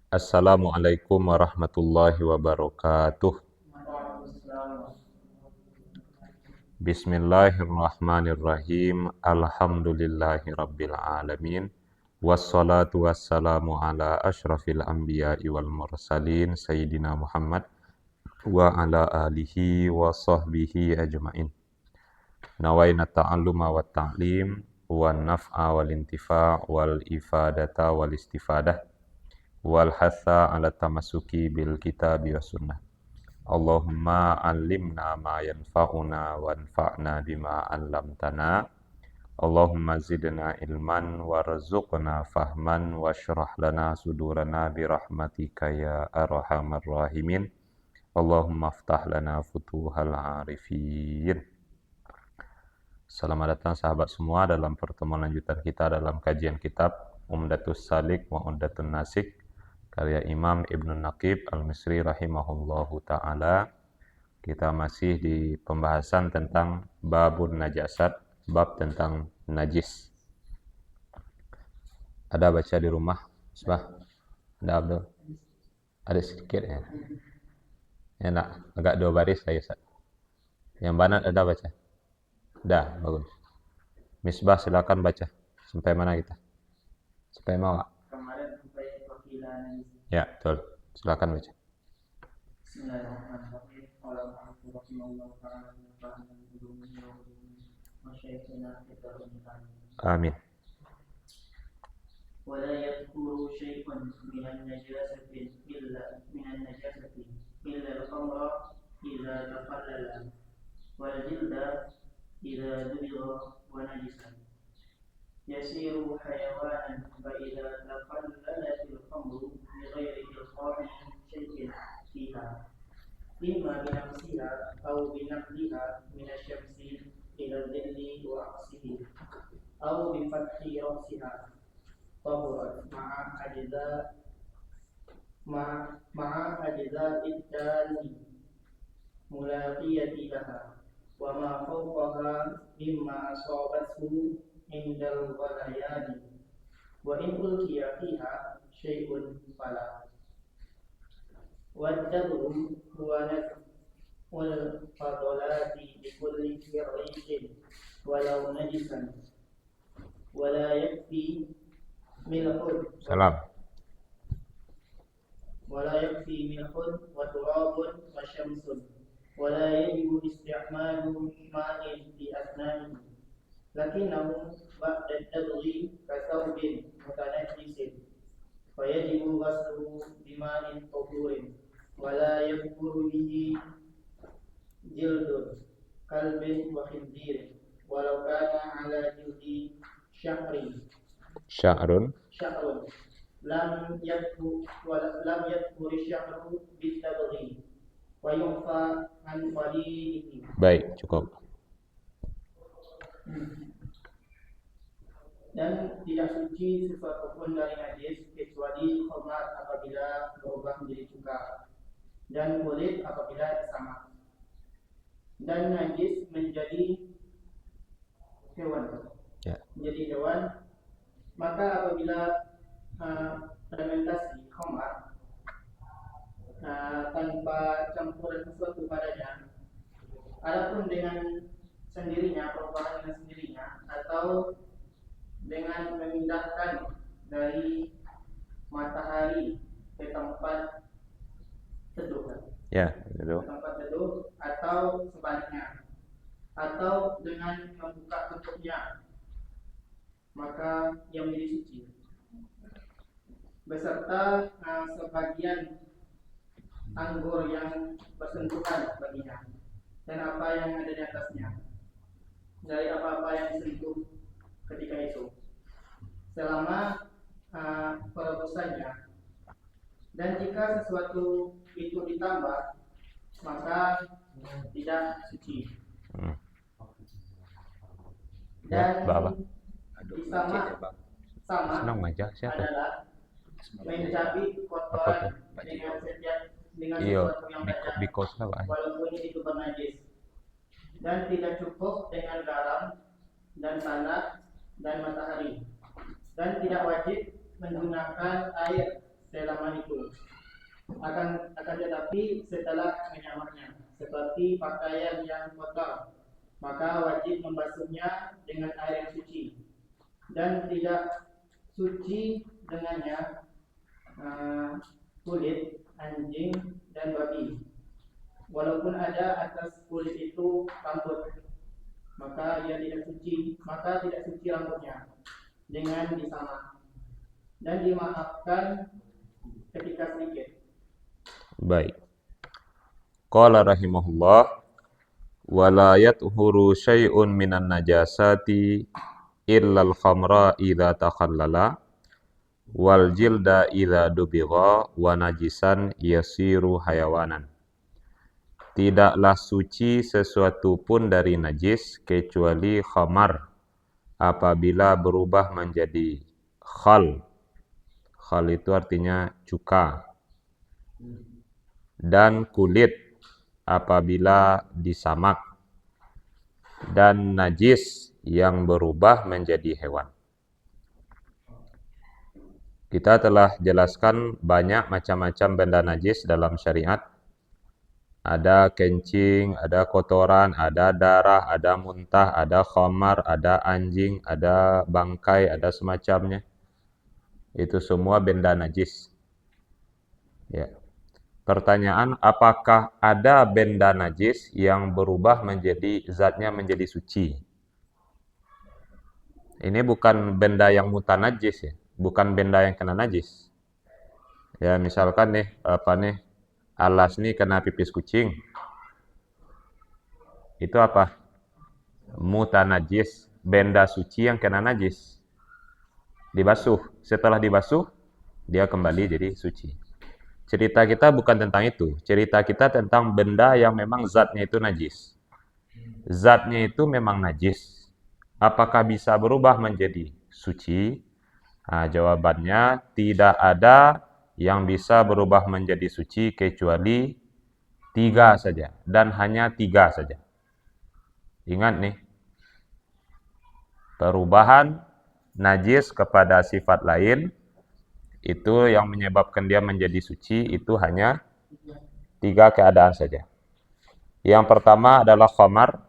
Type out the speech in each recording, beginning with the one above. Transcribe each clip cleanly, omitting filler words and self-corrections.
Assalamualaikum warahmatullahi wabarakatuh. Bismillahirrahmanirrahim. Alhamdulillahi rabbil alamin. Wassalatu wassalamu ala ashrafil anbiya'i wal mursalin Sayyidina Muhammad wa ala alihi wa sahbihi ajma'in. Nawaina ta'alluma wa ta'lim wa naf'a wal intifa' wal ifadata wal istifadah wal hatha ala tamassuki bil kitabi was sunnah. Allahumma allimna ma yanfa'una wanfa'na bima 'allamtana. Allahumma zidna ilman warzuqna fahman washrah lana sudurana birahmatika ya arhamar rahimin. Allahumma aftah lana futuhal arifin. Selamat datang sahabat semua dalam pertemuan lanjutan kita dalam kajian kitab Umdatus Salik wa Umdatun Nasik karya Imam Ibnu Naqib Al-Misri rahimahullahu ta'ala. Kita masih di pembahasan tentang babun najasat, bab tentang najis. Ada baca di rumah? Sebah? Ada Abdul? Ada sedikit ya? Enak, agak 2 baris saya. Yang banat ada baca? Dah, bagus. Misbah silakan baca. Sampai mana kita? Sampai mau gak? Ya, betul. Silakan baca. Amin. ولا يذكر شيء من النجاسة إلا الخمر إذا تخلل والجلد إذا دبغ ونجسا يسير حيوانا فإذا تخللت الخمر بغير إلقاء شيء فيها إما بنفسها أو بنقلها من الشمس إلى الظل وعكسه أو بفتح رأسها طهرت مع أجزاء الدال ملاقية لها وما فوقها مما أصابته عند الغليان وإن ألقي فيها شيء فلا والدبر هو نفع الفضلات بكل ريح ولو نجسا ولا يكفي ملح Salam. ولا يكفي ملح وتراب وشمس ولا يجب استعمال ماء في أثنائه لكنه بعد الدبغ كثوب متنجس فيجب غسله بماء طهور ولا يكفر به جلد كلب وخنزير ولو كان على جلد شعر لم يذكر الشعر بالدبغ ويعفى عن قليله. Baik, cukup. Dan tidak suci sesuatu pun dari najis kecuali khamar apabila berubah menjadi cuka dan kulit apabila sama. Dan najis menjadi hewan. Ya. Menjadi hewan, maka apabila fermentasi khamar tanpa campuran sesuatu padanya, adapun dengan sendirinya, perubahan dengan sendirinya, atau dengan memindahkan dari matahari ke tempat teduh, tempat teduh, atau sebaliknya, atau dengan membuka tutupnya, maka yang menjadi suci beserta sebagian anggur yang bersentuhan baginya dan apa yang ada di atasnya dari apa-apa yang disentuh ketika itu selama perebusannya, dan jika sesuatu itu ditambah maka tidak suci. Dan sama adalah mencabik kotoran dengan sesuatu yang tajam walaupun itu bernajis, dan tidak cukup dengan garam dan tanah dan matahari, dan tidak wajib menggunakan air selama itu. Akan tetapi setelah menyamarnya, seperti pakaian yang kotor, maka wajib membasuhnya dengan air yang suci, dan tidak suci dengannya kulit anjing dan babi. Walaupun ada atas kulit itu rambut, maka tidak suci rambutnya dengan disamak dan dimaafkan ketika sedikit. Baik. Qala rahimahullah, wala yathuru syai'un minan najasati illa al-khamra idza takhallala wal jilda idza dubigha wa najisan yasiru hayawanan. Tidaklah suci sesuatu pun dari najis kecuali khamar apabila berubah menjadi khal. Khal itu artinya cuka. Dan kulit apabila disamak, dan najis yang berubah menjadi hewan. Kita telah jelaskan banyak macam-macam benda najis dalam syariat. Ada kencing, ada kotoran, ada darah, ada muntah, ada khamar, ada anjing, ada bangkai, ada semacamnya. Itu semua benda najis. Ya. Pertanyaan, apakah ada benda najis yang berubah menjadi zatnya menjadi suci? Ini bukan benda yang mutanajis ya, bukan benda yang kena najis. Ya, misalkan nih, alas nih kena pipis kucing. Itu apa? Mutanajis, benda suci yang kena najis. Dibasuh, setelah dibasuh dia kembali jadi suci. Cerita kita bukan tentang itu. Cerita kita tentang benda yang memang zatnya itu najis. Zatnya itu memang najis. Apakah bisa berubah menjadi suci? Nah, jawabannya tidak ada yang bisa berubah menjadi suci kecuali 3 saja. Dan hanya 3 saja. Ingat nih. Perubahan najis kepada sifat lain, itu yang menyebabkan dia menjadi suci, itu hanya 3 keadaan saja. Yang pertama adalah khamar,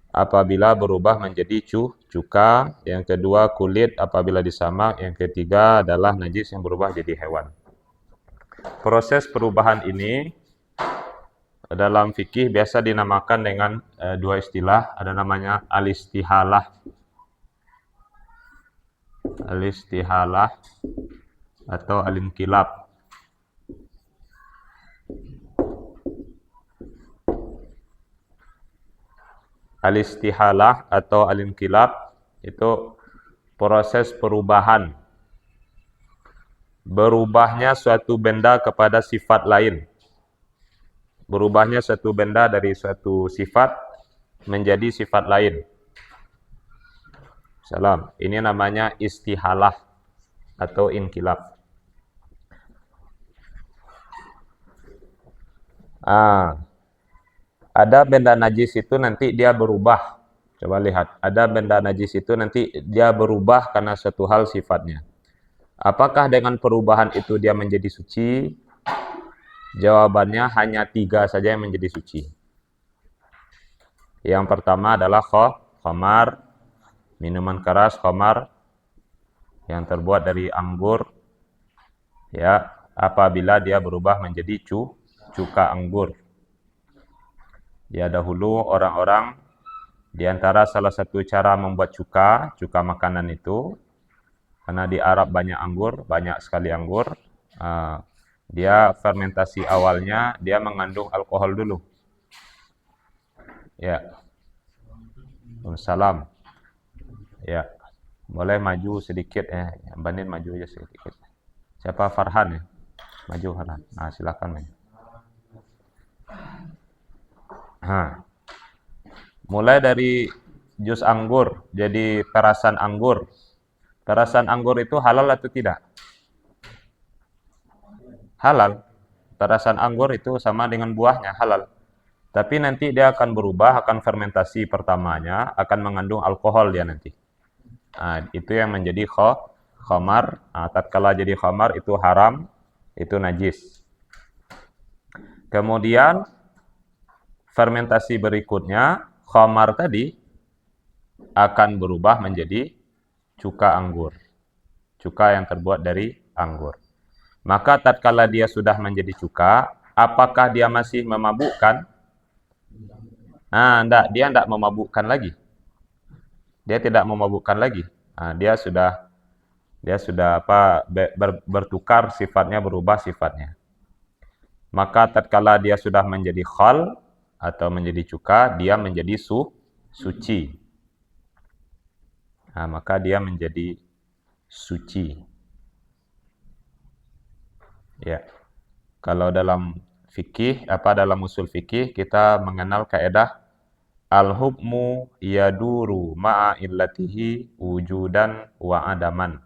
apabila berubah menjadi cuka. Yang kedua kulit apabila disamak. Yang ketiga adalah najis yang berubah jadi hewan. Proses perubahan ini dalam fikih biasa dinamakan dengan 2 istilah. Ada namanya al-istihalah. Al-istihalah atau al-inqilab. Al-istihalah atau al-inqilab itu proses perubahan. Berubahnya suatu benda kepada sifat lain. Berubahnya suatu benda dari suatu sifat menjadi sifat lain. Salam. Ini namanya istihalah atau inqilab. Ada benda najis itu nanti dia berubah. Coba lihat. Ada benda najis itu nanti dia berubah karena suatu hal sifatnya. Apakah dengan perubahan itu dia menjadi suci? Jawabannya hanya 3 saja yang menjadi suci. Yang pertama adalah khamar. Minuman keras, khamar, yang terbuat dari anggur, ya, apabila dia berubah menjadi cuka anggur. Ya, dahulu orang-orang di antara salah satu cara membuat cuka makanan itu, karena di Arab banyak anggur, banyak sekali anggur, dia fermentasi awalnya dia mengandung alkohol dulu. Ya. Salam. Ya, boleh maju sedikit ya. Banin maju aja sedikit. Siapa? Farhan ya? Maju Farhan. Nah, silakan maju. Mulai dari jus anggur jadi perasan anggur. Perasan anggur itu halal atau tidak? Halal. Perasan anggur itu sama dengan buahnya, halal. Tapi nanti dia akan berubah, akan fermentasi pertamanya, akan mengandung alkohol dia nanti. Nah, itu yang menjadi khamar. Tatkala jadi khamar itu haram, itu najis. Kemudian fermentasi berikutnya, khamar tadi akan berubah menjadi cuka anggur. Cuka yang terbuat dari anggur. Maka tatkala dia sudah menjadi cuka, apakah dia masih memabukkan? Enggak, dia enggak memabukkan lagi. Dia tidak memabukkan lagi. Dia sudah bertukar sifatnya, berubah sifatnya. Maka tatkala dia sudah menjadi khal atau menjadi cuka, dia menjadi suci. Maka dia menjadi suci. Ya. Kalau dalam fikih, dalam usul fikih kita mengenal kaidah al-hukmu yaduru ma'a illatihi wujudan wa adaman.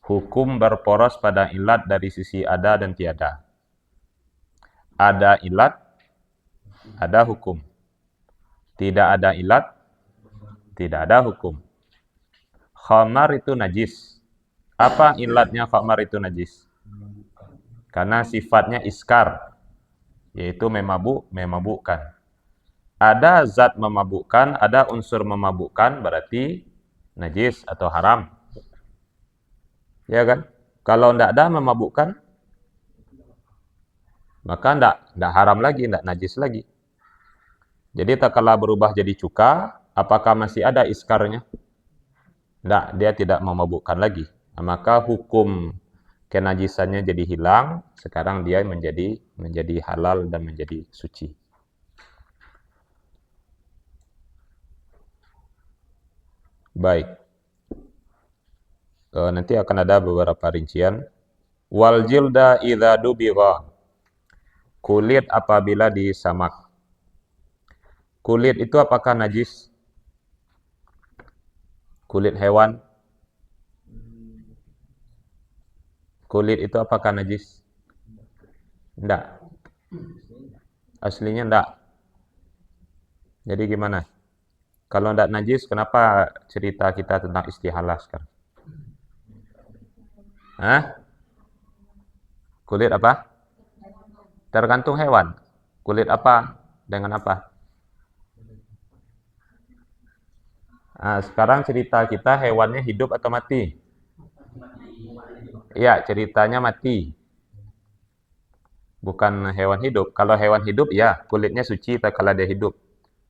Hukum berporos pada ilat dari sisi ada dan tiada. Ada ilat, ada hukum. Tidak ada ilat, tidak ada hukum. Khamar itu najis. Apa ilatnya khamar itu najis? Karena sifatnya iskar, yaitu memabukkan. Ada zat memabukkan, ada unsur memabukkan, berarti najis atau haram. Ya kan? Kalau tidak ada memabukkan, maka tidak haram lagi, tidak najis lagi. Jadi tatkala berubah jadi cuka, apakah masih ada iskarnya? Tidak, dia tidak memabukkan lagi. Maka hukum kenajisannya jadi hilang, sekarang dia menjadi halal dan menjadi suci. Baik. Nanti akan ada beberapa rincian. Wal jilda idza dubigha. Kulit apabila disamak. Kulit itu apakah najis? Kulit hewan? Kulit itu apakah najis? Tidak. Aslinya tidak. Jadi gimana? Kalau tidak najis, kenapa cerita kita tentang istihalah sekarang? Kulit apa? Tergantung hewan. Kulit apa? Dengan apa? Sekarang cerita kita hewannya hidup atau mati? Iya, ceritanya mati. Bukan hewan hidup. Kalau hewan hidup, ya kulitnya suci kalau dia hidup.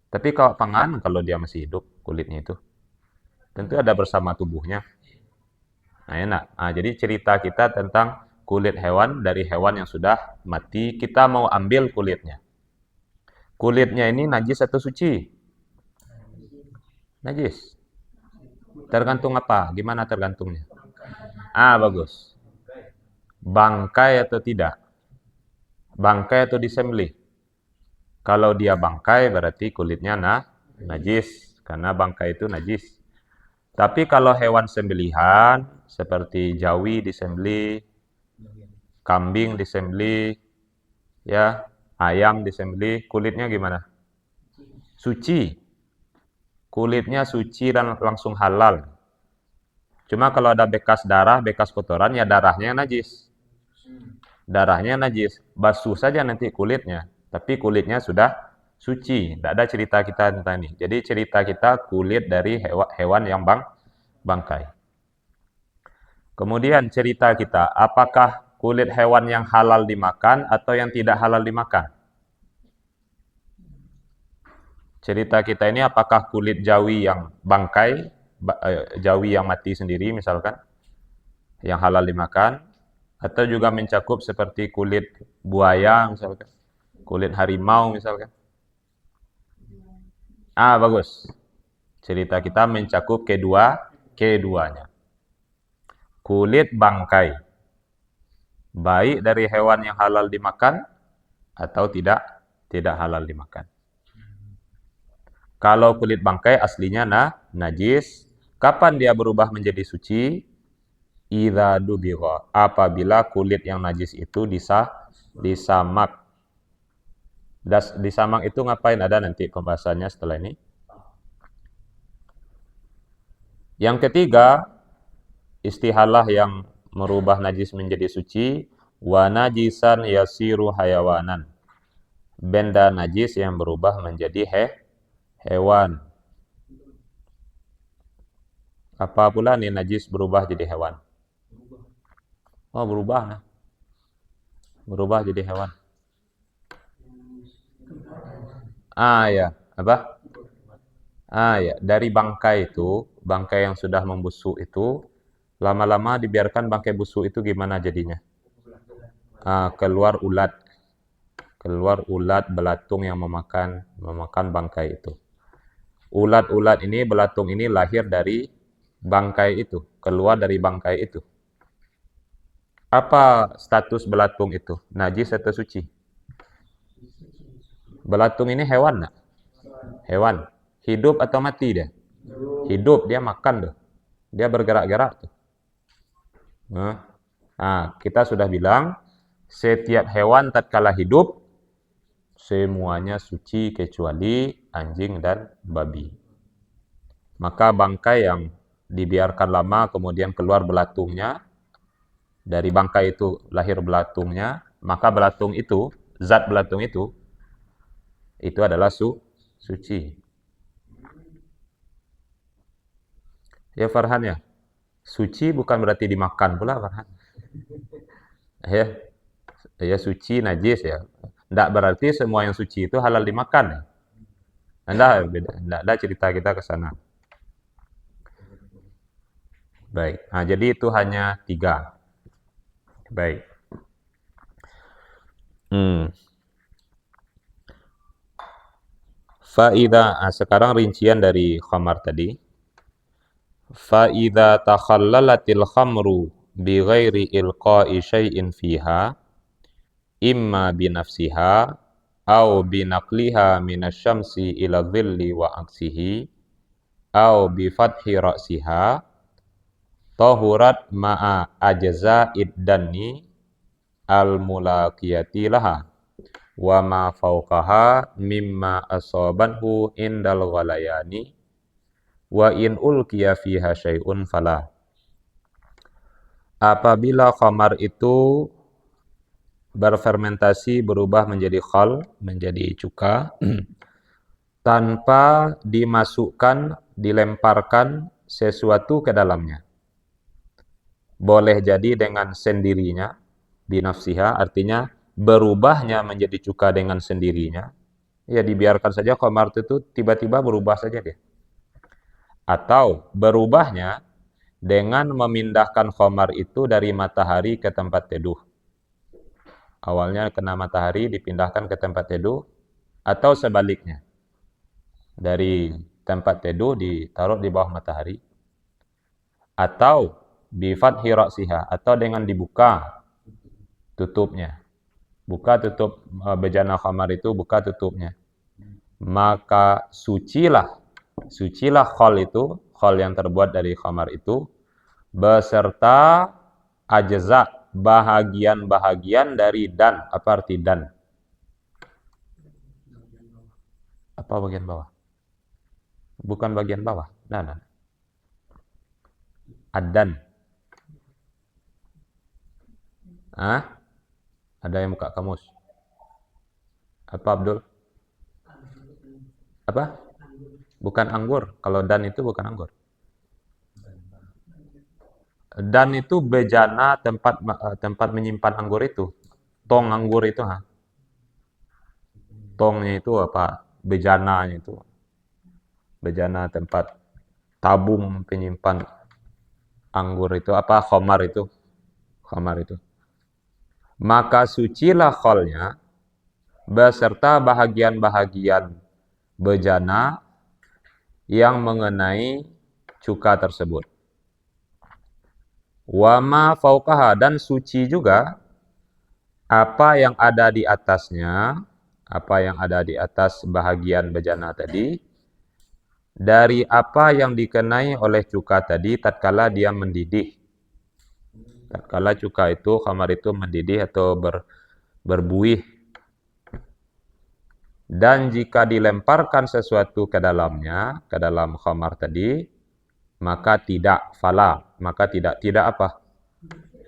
Tapi kalau pangan, kalau dia masih hidup, kulitnya itu tentu ada bersama tubuhnya. Enak. Jadi cerita kita tentang kulit hewan dari hewan yang sudah mati. Kita mau ambil kulitnya. Kulitnya ini najis atau suci? Najis. Tergantung apa? Gimana tergantungnya? Bagus. Bangkai atau tidak? Bangkai atau disembelih? Kalau dia bangkai berarti kulitnya najis. Karena bangkai itu najis. Tapi kalau hewan sembelihan seperti jawi disembelih, kambing disembelih, ya, ayam disembelih, kulitnya gimana? Suci. Kulitnya suci dan langsung halal. Cuma kalau ada bekas darah, bekas kotoran, ya darahnya najis. Darahnya najis. Basuh saja nanti kulitnya. Tapi kulitnya sudah suci. Tidak ada cerita kita tentang ini. Jadi cerita kita kulit dari hewan yang bangkai. Kemudian cerita kita, apakah kulit hewan yang halal dimakan atau yang tidak halal dimakan? Cerita kita ini apakah kulit jawi yang bangkai, jawi yang mati sendiri misalkan, yang halal dimakan, atau juga mencakup seperti kulit buaya misalkan, kulit harimau misalkan. Bagus. Cerita kita mencakup keduanya. Kulit bangkai, baik dari hewan yang halal dimakan atau tidak halal dimakan. Kalau kulit bangkai aslinya najis, kapan dia berubah menjadi suci? Idza dubigha, apabila kulit yang najis itu disamak. Disamak itu ngapain? Ada nanti pembahasannya setelah ini. Yang ketiga, istihalah yang merubah najis menjadi suci, wa najisan yasiru hayawanan. Benda najis yang berubah menjadi hewan. Apa pula nih najis berubah jadi hewan? Oh, berubah nah. Berubah jadi hewan. Ya, apa? Ya, dari bangkai itu, bangkai yang sudah membusuk itu, lama-lama dibiarkan bangkai busuk itu gimana jadinya? Keluar ulat. Keluar ulat belatung yang memakan bangkai itu. Ulat-ulat ini, belatung ini lahir dari bangkai itu, keluar dari bangkai itu. Apa status belatung itu? Najis atau suci? Belatung ini hewan enggak? Hewan. Hidup atau mati dia? Hidup, dia makan tuh. Dia bergerak-gerak tuh. Kita sudah bilang, setiap hewan tatkala hidup, semuanya suci kecuali anjing dan babi. Maka bangkai yang dibiarkan lama kemudian keluar belatungnya, dari bangkai itu lahir belatungnya, maka belatung itu, zat belatung itu adalah suci. Ya Farhan ya, suci bukan berarti dimakan pula Farhan. Ya suci, najis ya. Tidak berarti semua yang suci itu halal dimakan. Tidak ada cerita kita ke sana. Baik, jadi itu hanya 3. Baik. Sekarang rincian dari khamar tadi. Fa'idha takhallalatil khamru bi ghairi ilqa'i syai'in fiha imma binafsiha au binaqliha minasyamsi ila dhilli wa aksihi au bi fathi ra'siha tahurat ma'a ajza'id danni al-mulaqiyati laha wa ma fawqaha mimma asabanhu indal ghalayani wa in ulqiya fiha syai'un fala. Apabila khamar itu berfermentasi berubah menjadi khal, menjadi cuka, tanpa dimasukkan, dilemparkan sesuatu ke dalamnya. Boleh jadi dengan sendirinya, binafsiha, artinya berubahnya menjadi cuka dengan sendirinya. Ya dibiarkan saja khamar itu tiba-tiba berubah saja dia. Atau berubahnya dengan memindahkan khamar itu dari matahari ke tempat teduh. Awalnya kena matahari dipindahkan ke tempat teduh, atau sebaliknya. Dari tempat teduh ditaruh di bawah matahari. Atau bi fathi ra'siha, atau dengan dibuka tutupnya. Buka tutup bejana khamar itu, buka tutupnya. Maka sucilah khal itu, khal yang terbuat dari khamar itu, beserta ajza, bahagian-bahagian dari dan. Apa arti dan? Apa bagian bawah? Bukan bagian bawah. Nah. Ad-dan. Ada yang buka kamus? Apa Abdul? Apa? Bukan anggur. Kalau dan itu bukan anggur. Dan itu bejana, tempat menyimpan anggur itu. Tong anggur itu. Tongnya itu apa? Bejananya itu. Bejana tempat tabung penyimpan anggur itu. Apa? Khamar itu. Maka sucilah khalnya beserta bahagian-bahagian bejana yang mengenai cuka tersebut. Wa ma fauqaha, dan suci juga apa yang ada di atasnya, apa yang ada di atas bahagian bejana tadi, dari apa yang dikenai oleh cuka tadi tatkala dia mendidih. Tatkala cuka itu, khamar itu mendidih atau berbuih. Dan jika dilemparkan sesuatu ke dalamnya, ke dalam khamar tadi, maka tidak fala, maka tidak apa?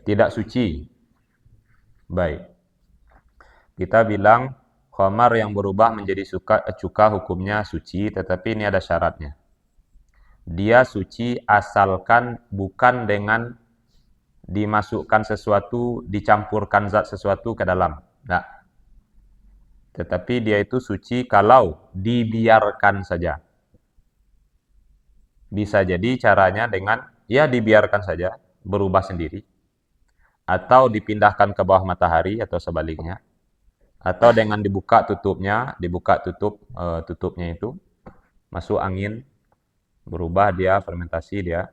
Tidak suci. Baik. Kita bilang khamar yang berubah menjadi cuka hukumnya suci, tetapi ini ada syaratnya. Dia suci asalkan bukan dengan dimasukkan sesuatu, dicampurkan zat sesuatu ke dalam. Nah, tetapi dia itu suci kalau dibiarkan saja. Bisa jadi caranya dengan ya dibiarkan saja, berubah sendiri. Atau dipindahkan ke bawah matahari atau sebaliknya. Atau dengan dibuka tutupnya, tutupnya itu, masuk angin, berubah dia, fermentasi dia.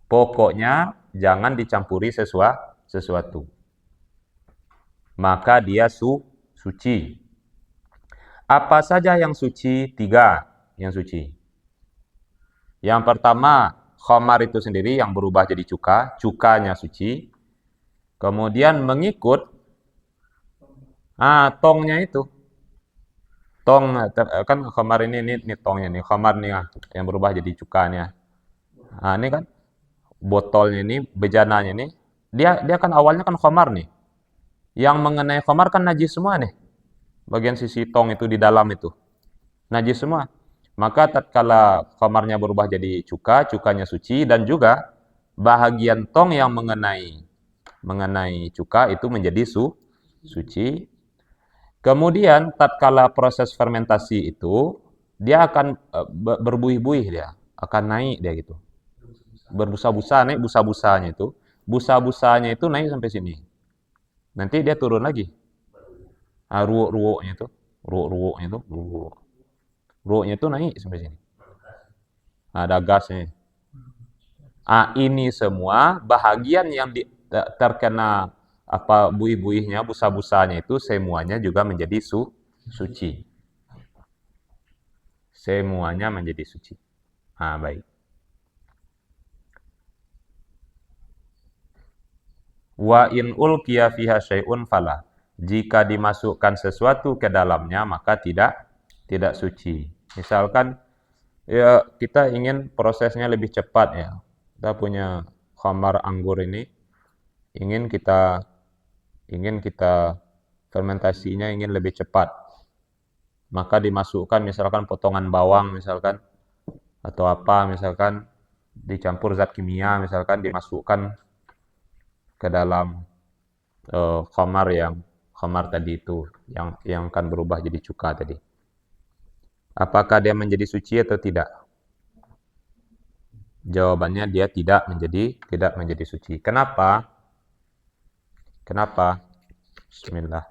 Pokoknya jangan dicampuri sesuatu. Maka dia suci. Apa saja yang suci? 3 yang suci. Yang pertama, khamar itu sendiri yang berubah jadi cukanya suci. Kemudian mengikut tongnya itu. Tong kan khamar ini tongnya nih, khamar nih yang berubah jadi cukanya. Ini kan botolnya ini, bejananya ini, dia kan awalnya kan khamar nih. Yang mengenai khamar kan najis semua nih. Bagian sisi tong itu di dalam itu. Najis semua. Maka tatkala khamarnya berubah jadi cukanya suci, dan juga bahagian tong yang mengenai cuka itu menjadi suci. Kemudian tatkala proses fermentasi itu dia akan berbuih-buih, dia akan naik dia gitu. Berbusa-busa, naik busa-busanya itu. Busa-busanya itu naik sampai sini. Nanti dia turun lagi. Ruuk-ruuknya itu, ruuknya itu naik sampai sini. Ada gasnya. Ini semua bahagian yang terkena buih-buihnya, busa-busanya itu semuanya juga menjadi suci. Semuanya menjadi suci. Baik. Wa in ulqiya fiha syai'un fala. Jika dimasukkan sesuatu ke dalamnya maka tidak suci. Misalkan ya kita ingin prosesnya lebih cepat ya. Kita punya khamar anggur ini ingin kita fermentasinya ingin lebih cepat. Maka dimasukkan misalkan potongan bawang misalkan atau apa misalkan dicampur zat kimia misalkan dimasukkan ke dalam khamar tadi itu yang akan berubah jadi cuka tadi. Apakah dia menjadi suci atau tidak? Jawabannya dia tidak menjadi suci. Kenapa? Bismillah.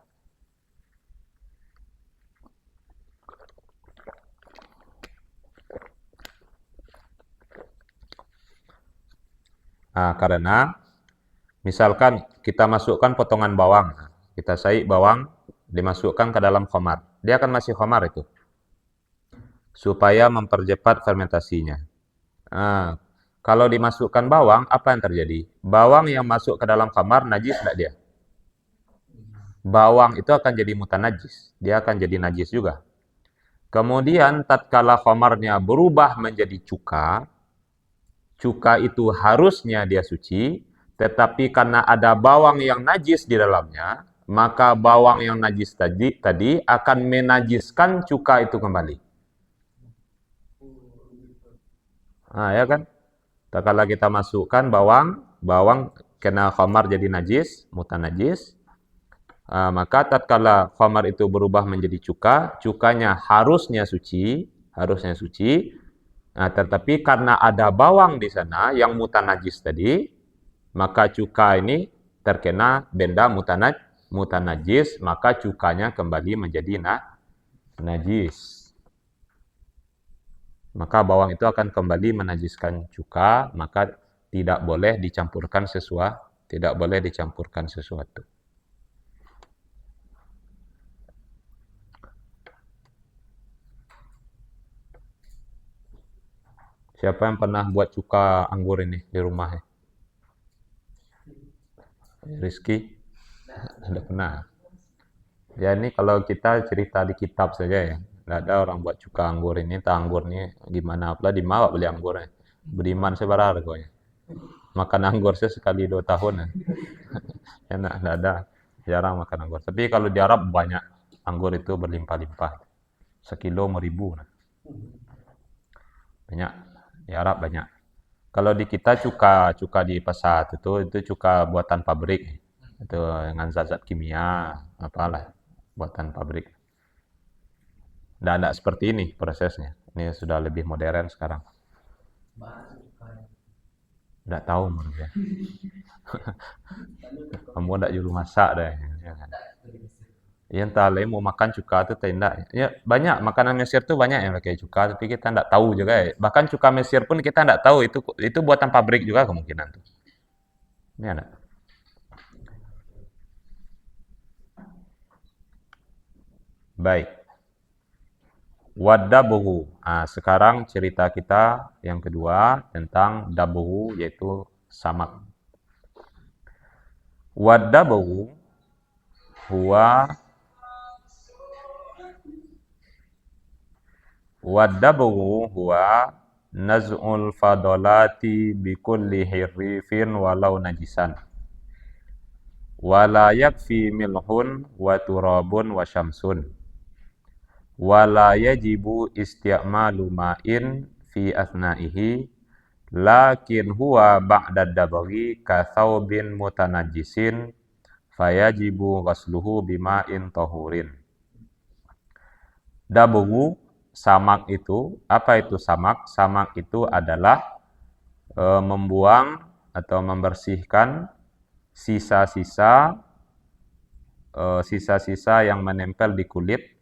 Karena misalkan kita masukkan potongan bawang, kita saik bawang, dimasukkan ke dalam khamar. Dia akan masih khamar itu. Supaya mempercepat fermentasinya. Kalau dimasukkan bawang, apa yang terjadi? Bawang yang masuk ke dalam khamar, najis tidak dia? Bawang itu akan jadi mutanajis. Dia akan jadi najis juga. Kemudian, tatkala khamarnya berubah menjadi cuka itu harusnya dia suci, tetapi karena ada bawang yang najis di dalamnya, maka bawang yang najis tadi akan menajiskan cuka itu kembali. Ya kan? Tatkala kita masukkan bawang kena khamar jadi najis, mutanajis. Maka tatkala khamar itu berubah menjadi cukanya harusnya suci. Tetapi karena ada bawang di sana yang mutanajis tadi, maka cuka ini terkena benda mutanajis, maka cukanya kembali menjadi najis. Maka bawang itu akan kembali menajiskan cuka, maka tidak boleh dicampurkan sesuatu. Siapa yang pernah buat cuka anggur ini di rumah? Rizky? Tidak pernah. Ya ini kalau kita cerita di kitab saja ya. Tidak ada orang buat cuka anggur ini, anggur ini gimana, apalah dibawa beli anggurnya. Beriman sebarang pokoknya. Makan anggur sekali 2 tahun. Enak, enggak ada. Jarang makan anggur. Tapi kalau di Arab banyak. Anggur itu berlimpah-limpah. Sekilo 1.000. Banyak. Di Arab banyak. Kalau di kita cuka di pasar itu cuka buatan pabrik. Itu dengan zat-zat kimia, apalah buatan pabrik. Nggak seperti ini prosesnya. Ini sudah lebih modern sekarang. Nggak tahu menurut saya. Kamu nggak juru masak deh. Ya kan? Ya entah lah, mau makan cuka itu tidak. Ya banyak makanan Mesir tuh banyak yang pakai cuka, tapi kita nggak tahu juga ya. Bahkan cuka Mesir pun kita nggak tahu itu buatan pabrik juga kemungkinan tuh. Ini ada. Baik. Wadabuhu. Sekarang cerita kita yang kedua tentang dabuhu, yaitu samak. Wadabuhu huwa naz'ul fadolati bikulli hirrifin walau najisan. Wala yakfi milhun wa turabun wa syamsun. Wala yajibu isti'malu ma'in fi asna'ihi lakin huwa ba'da dabaghi ka thawbin mutanajisin fayajibu ghasluhu bima'in tahurin. Dabuhu, samak itu, apa itu samak? Samak itu adalah membuang atau membersihkan sisa-sisa yang menempel di kulit,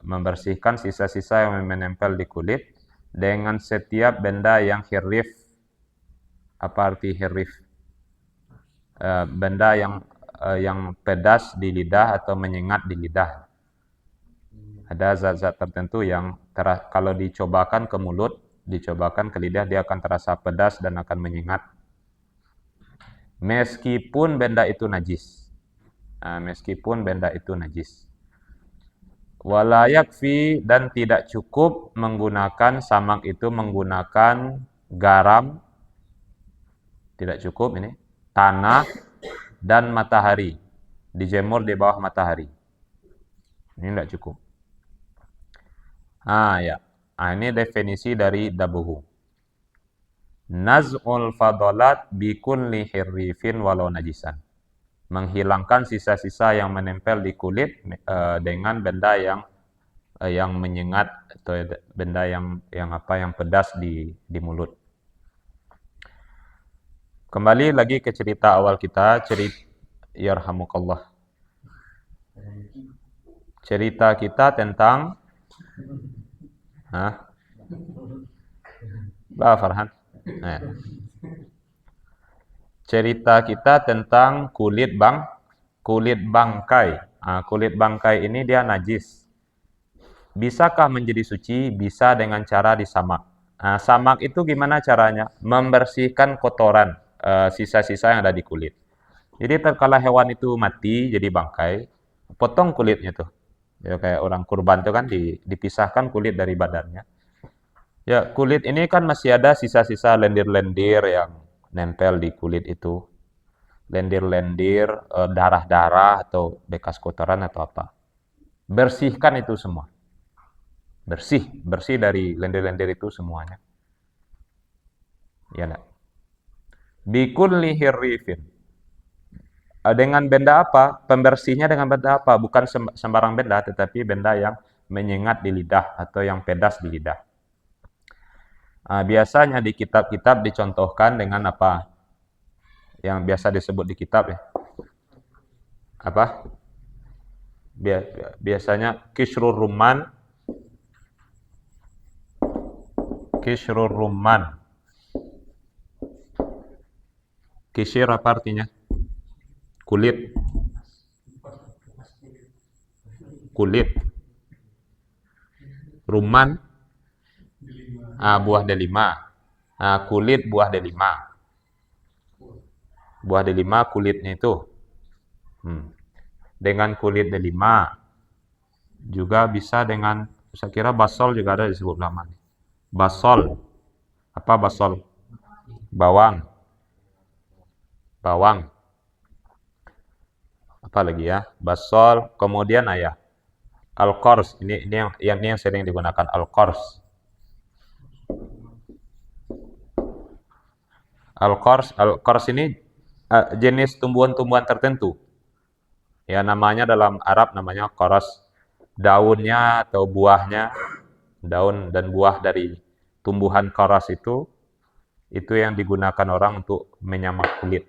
membersihkan sisa-sisa yang menempel di kulit dengan setiap benda yang hirrif. Apa arti hirrif? Benda yang pedas di lidah atau menyengat di lidah. Ada zat-zat tertentu yang kalau dicobakan ke mulut, dicobakan ke lidah, dia akan terasa pedas dan akan menyengat. Meskipun benda itu najis. Meskipun benda itu najis. Wala yakfi, dan tidak cukup menggunakan samak itu menggunakan garam. Tidak cukup ini. Tanah dan matahari. Dijemur di bawah matahari. Ini tidak cukup. Ya. Ini definisi dari dabuhu. Naz'ul fadalat bikulli hirrifin walau najisan. Menghilangkan sisa-sisa yang menempel di kulit dengan benda yang menyengat atau benda yang pedas di mulut. Kembali lagi ke cerita awal kita, yarhamukallah. Cerita kita tentang Farhan. Cerita kita tentang kulit bangkai. Kulit bangkai ini dia najis. Bisakah menjadi suci? Bisa dengan cara disamak. Samak itu gimana caranya? Membersihkan kotoran, sisa-sisa yang ada di kulit. Jadi terkala hewan itu mati jadi bangkai, potong kulitnya tuh. Ya kayak orang kurban tuh kan dipisahkan kulit dari badannya. Ya, kulit ini kan masih ada sisa-sisa lendir-lendir yang nempel di kulit itu. Lendir-lendir, darah-darah atau bekas kotoran atau apa. Bersihkan itu semua. Bersih dari lendir-lendir itu semuanya. Ya enggak? Bikulli hirrifin. Dengan benda apa? Pembersihnya dengan benda apa? Bukan sembarang benda, tetapi benda yang menyengat di lidah atau yang pedas di lidah. Biasanya di kitab-kitab dicontohkan dengan apa? Yang biasa disebut di kitab ya. Apa? Biasanya kishrur rumman. Kishir apa artinya? Kulit. Rumman. Buah delima. Kulit buah delima. Buah delima kulitnya itu. Dengan kulit delima. Juga bisa dengan, saya kira basol juga ada disebut ulama. Basol. Apa basol? Bawang. Bawang. Apa lagi ya? Basol. Kemudian ayah. Al-qors. Ini yang sering digunakan al-qors. Al-qors ini jenis tumbuhan-tumbuhan tertentu. Ya namanya dalam Arab namanya qors. Daunnya atau buahnya, daun dan buah dari tumbuhan qors itu yang digunakan orang untuk menyamak kulit.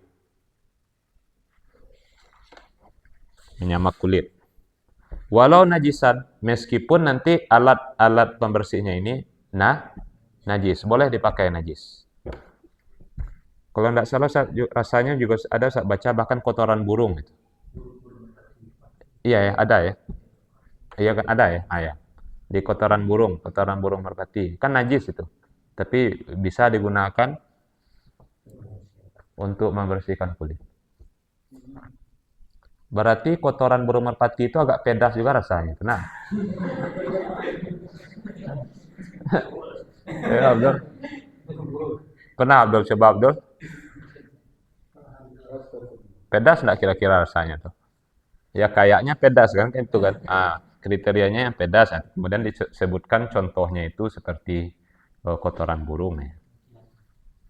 Menyamak kulit. Walau najisan, meskipun nanti alat-alat pembersihnya ini najis, boleh dipakai najis. Kalau tidak salah rasanya juga ada saya baca bahkan kotoran burung gitu. Iya ya, ada ya. Iya kan ada ya? Ya. Di kotoran burung merpati. Kan najis itu. Tapi bisa digunakan untuk membersihkan kulit. Berarti kotoran burung merpati itu agak pedas juga rasanya. Nah. Ya, Abdul. Pernah Abdul coba Abdul? Pedas enggak kira-kira rasanya tuh? Ya kayaknya pedas kan itu kan. Kriterianya yang pedas. Kemudian disebutkan contohnya itu seperti kotoran burung ya.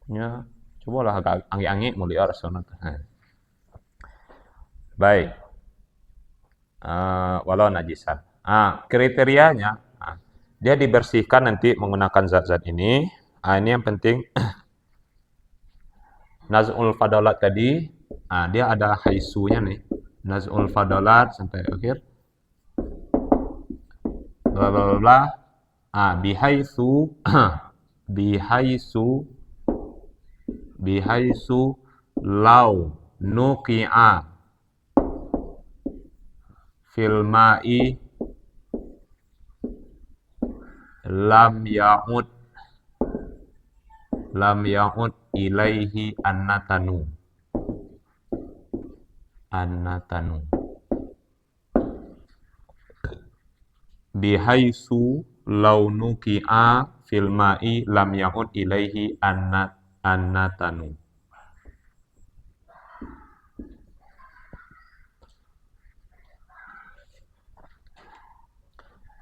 Ya, cobalah agak angin-angin mulia rasanya tuh. Baik. Walau najisan. Kriterianya dia dibersihkan nanti menggunakan zat-zat ini. Ini yang penting. Naz'ul fadalat tadi, dia ada haisunya nih. Naz'ul fadalat sampai akhir. Bla bla bla bla. Bihaisu bihaisu lau nuqi'a fil ma'i lam ya'ud ilaihi annatanu. Bihaisu launuki'a fil ma'i lam ya'ud ilaihi annatanu.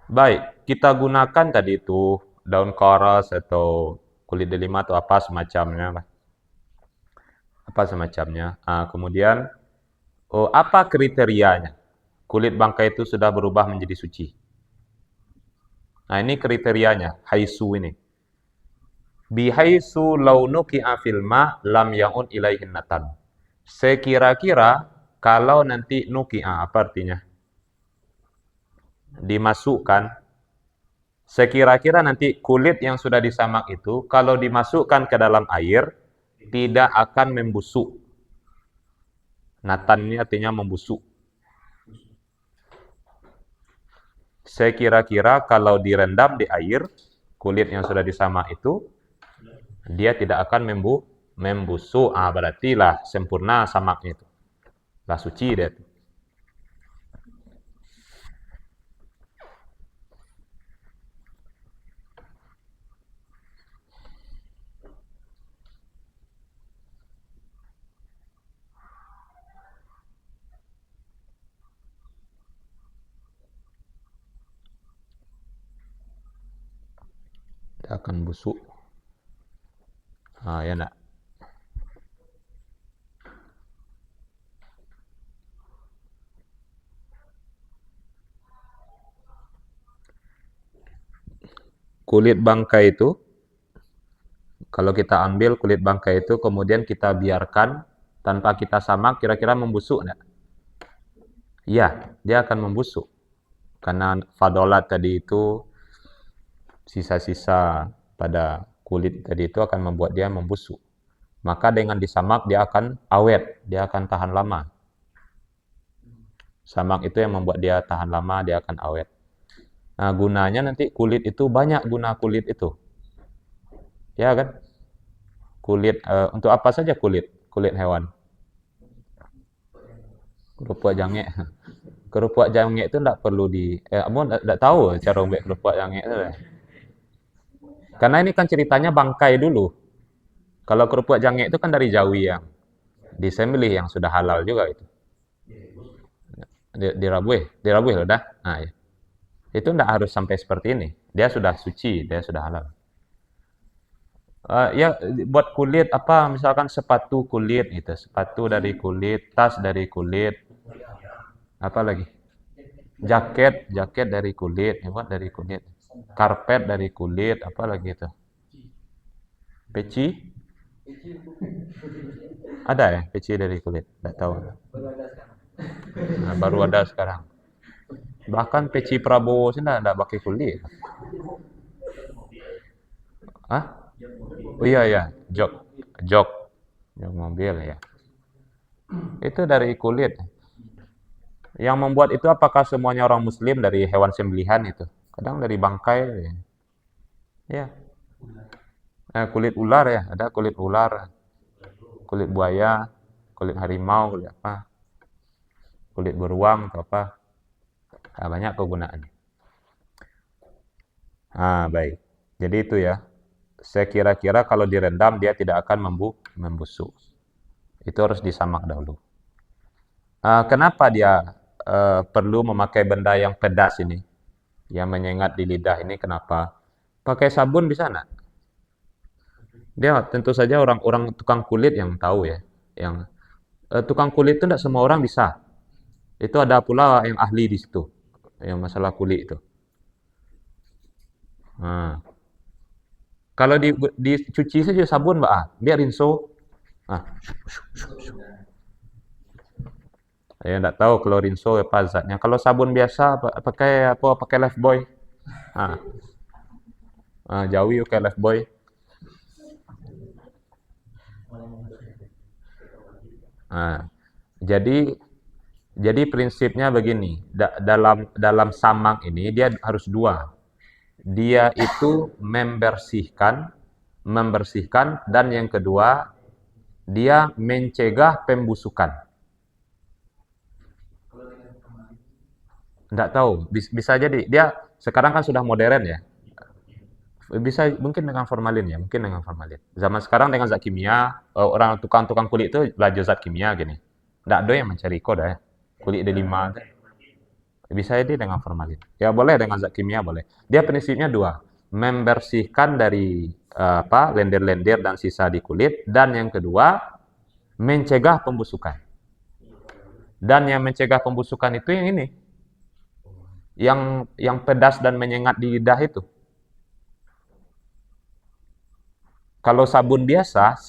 Baik, kita gunakan tadi itu daun koros atau kulit delima atau apa semacamnya. Kemudian, apa kriterianya? Kulit bangkai itu sudah berubah menjadi suci. Nah, ini kriterianya, haisu ini. Bihaisu launuki'a fil ma lam ya'ud ilaihin natan. Sekira-kira kalau nanti nuki'a, apa artinya? Dimasukkan, sekira-kira nanti kulit yang sudah disamak itu kalau dimasukkan ke dalam air tidak akan membusuk. Natan ini artinya membusuk. Sekira-kira kalau direndam di air, kulit yang sudah disamak itu dia tidak akan membusuk. Berarti lah sempurna samaknya itu. Lah suci dia itu. Dia akan busuk. Ya enggak? Kulit bangkai itu, kalau kita ambil kulit bangkai itu, kemudian kita biarkan tanpa kita samak, kira-kira membusuk enggak? Iya, dia akan membusuk. Karena fadolat tadi itu, sisa-sisa pada kulit tadi itu akan membuat dia membusuk. Maka dengan disamak dia akan awet, dia akan tahan lama. Samak itu yang membuat dia tahan lama, dia akan awet. Nah, gunanya nanti kulit itu banyak guna kulit itu. Ya kan? Kulit, untuk apa saja kulit hewan? Kerupuk jangek. Kerupuk jangek itu enggak perlu Abang enggak tahu cara buat kerupuk jangek itu. Karena ini kan ceritanya bangkai dulu. Kalau kerupuk jangkrik itu kan dari Jawi yang disembelih yang sudah halal juga itu. Dirabuih loh dah. Nah, ya. Itu tidak harus sampai seperti ini. Dia sudah suci, dia sudah halal. Ya buat kulit apa misalkan sepatu kulit gitu, sepatu dari kulit, tas dari kulit, apa lagi? Jaket dari kulit, ya buat dari kulit. Karpet dari kulit, apa lagi itu? Peci? Ada ya peci dari kulit? Tidak tahu. Nah, baru ada sekarang. Bahkan peci Prabowo sih tidak pakai kulit. Hah? Oh iya ya, jok, jok, jok mobil ya. Itu dari kulit. Yang membuat itu apakah semuanya orang Muslim dari hewan sembelihan itu? Kadang dari bangkai. Ya. Kulit ular ya, ada kulit ular, kulit buaya, kulit harimau, kulit apa, kulit beruang atau apa. Nah, banyak kegunaannya. Baik. Jadi itu ya. Saya kira-kira kalau direndam dia tidak akan membusuk. Itu harus disamak dahulu. Kenapa dia perlu memakai benda yang pedas ini, yang menyengat di lidah ini? Kenapa? Pakai sabun bisa nggak? Dia tentu saja orang-orang tukang kulit yang tahu ya. Yang tukang kulit itu tidak semua orang bisa. Itu ada pula yang ahli di situ, yang masalah kulit itu. Nah, kalau dicuci saja sabun, Mbak, biar rinso. Ah, saya tidak tahu kalau rinso apa zatnya. Kalau sabun biasa pakai apa? Pakai Lifebuoy. Ah, Jawi pakai Lifebuoy. Nah, jadi prinsipnya begini, dalam samang ini dia harus dua. Dia itu membersihkan dan yang kedua dia mencegah pembusukan. Tidak tahu, bisa jadi dia sekarang kan sudah modern ya. Bisa mungkin dengan formalin ya, mungkin dengan formalin. Zaman sekarang dengan zat kimia, orang tukang-tukang kulit itu belajar zat kimia gini. Tidak ada yang mencari kode ya. Kulit D5 bisa jadi dengan formalin. Ya boleh dengan zat kimia boleh. Dia prinsipnya dua, membersihkan dari lendir-lendir dan sisa di kulit, dan yang kedua mencegah pembusukan. Dan yang mencegah pembusukan itu yang ini, yang pedas dan menyengat di lidah itu. Kalau sabun biasa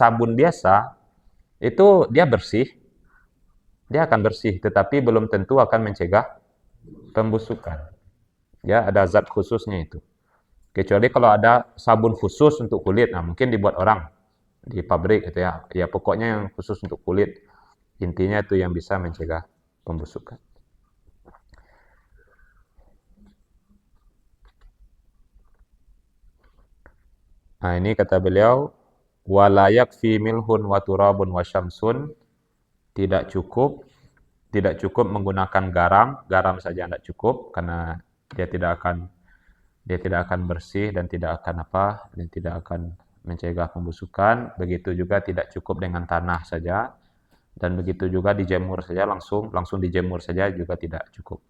itu dia bersih, dia akan bersih, tetapi belum tentu akan mencegah pembusukan. Ya, ada zat khususnya itu. Kecuali kalau ada sabun khusus untuk kulit, nah mungkin dibuat orang di pabrik gitu ya. Ya pokoknya yang khusus untuk kulit. Intinya itu yang bisa mencegah pembusukan. Nah, ini kata beliau, wala yakfi milhun wa turabun wa syamsun, tidak cukup menggunakan garam saja tidak cukup karena dia tidak akan bersih dan tidak akan mencegah pembusukan. Begitu juga tidak cukup dengan tanah saja, dan begitu juga dijemur saja langsung dijemur saja juga tidak cukup.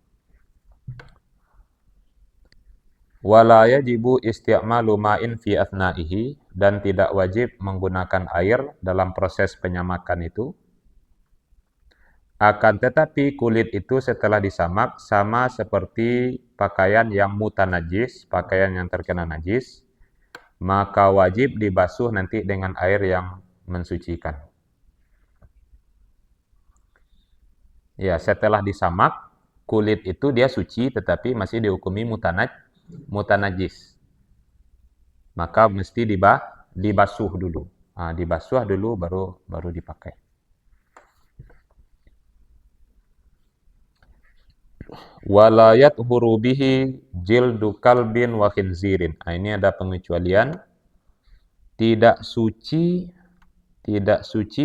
Wala yajibu isti'malu ma'in fi athnaihi, dan tidak wajib menggunakan air dalam proses penyamakan itu. Akan tetapi kulit itu setelah disamak sama seperti pakaian yang mutanajis, pakaian yang terkena najis, maka wajib dibasuh nanti dengan air yang mensucikan. Ya, setelah disamak, kulit itu dia suci tetapi masih dihukumi mutanajis. Maka mesti dibasuh dulu. Dibasuh dulu baru dipakai. Wala yathuru bihi jildu kalbin wa khinzirin. Ini ada pengecualian. Tidak suci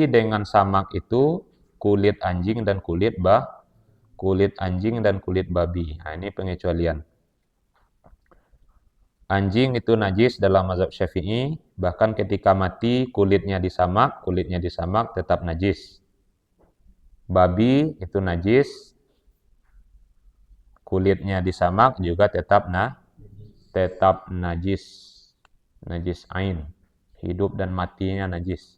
dengan samak itu kulit anjing dan kulit babi. Ini pengecualian. Anjing itu najis dalam mazhab Syafi'i, bahkan ketika mati kulitnya disamak tetap najis. Babi itu najis, kulitnya disamak juga tetap najis. Najis ain. Hidup dan matinya najis.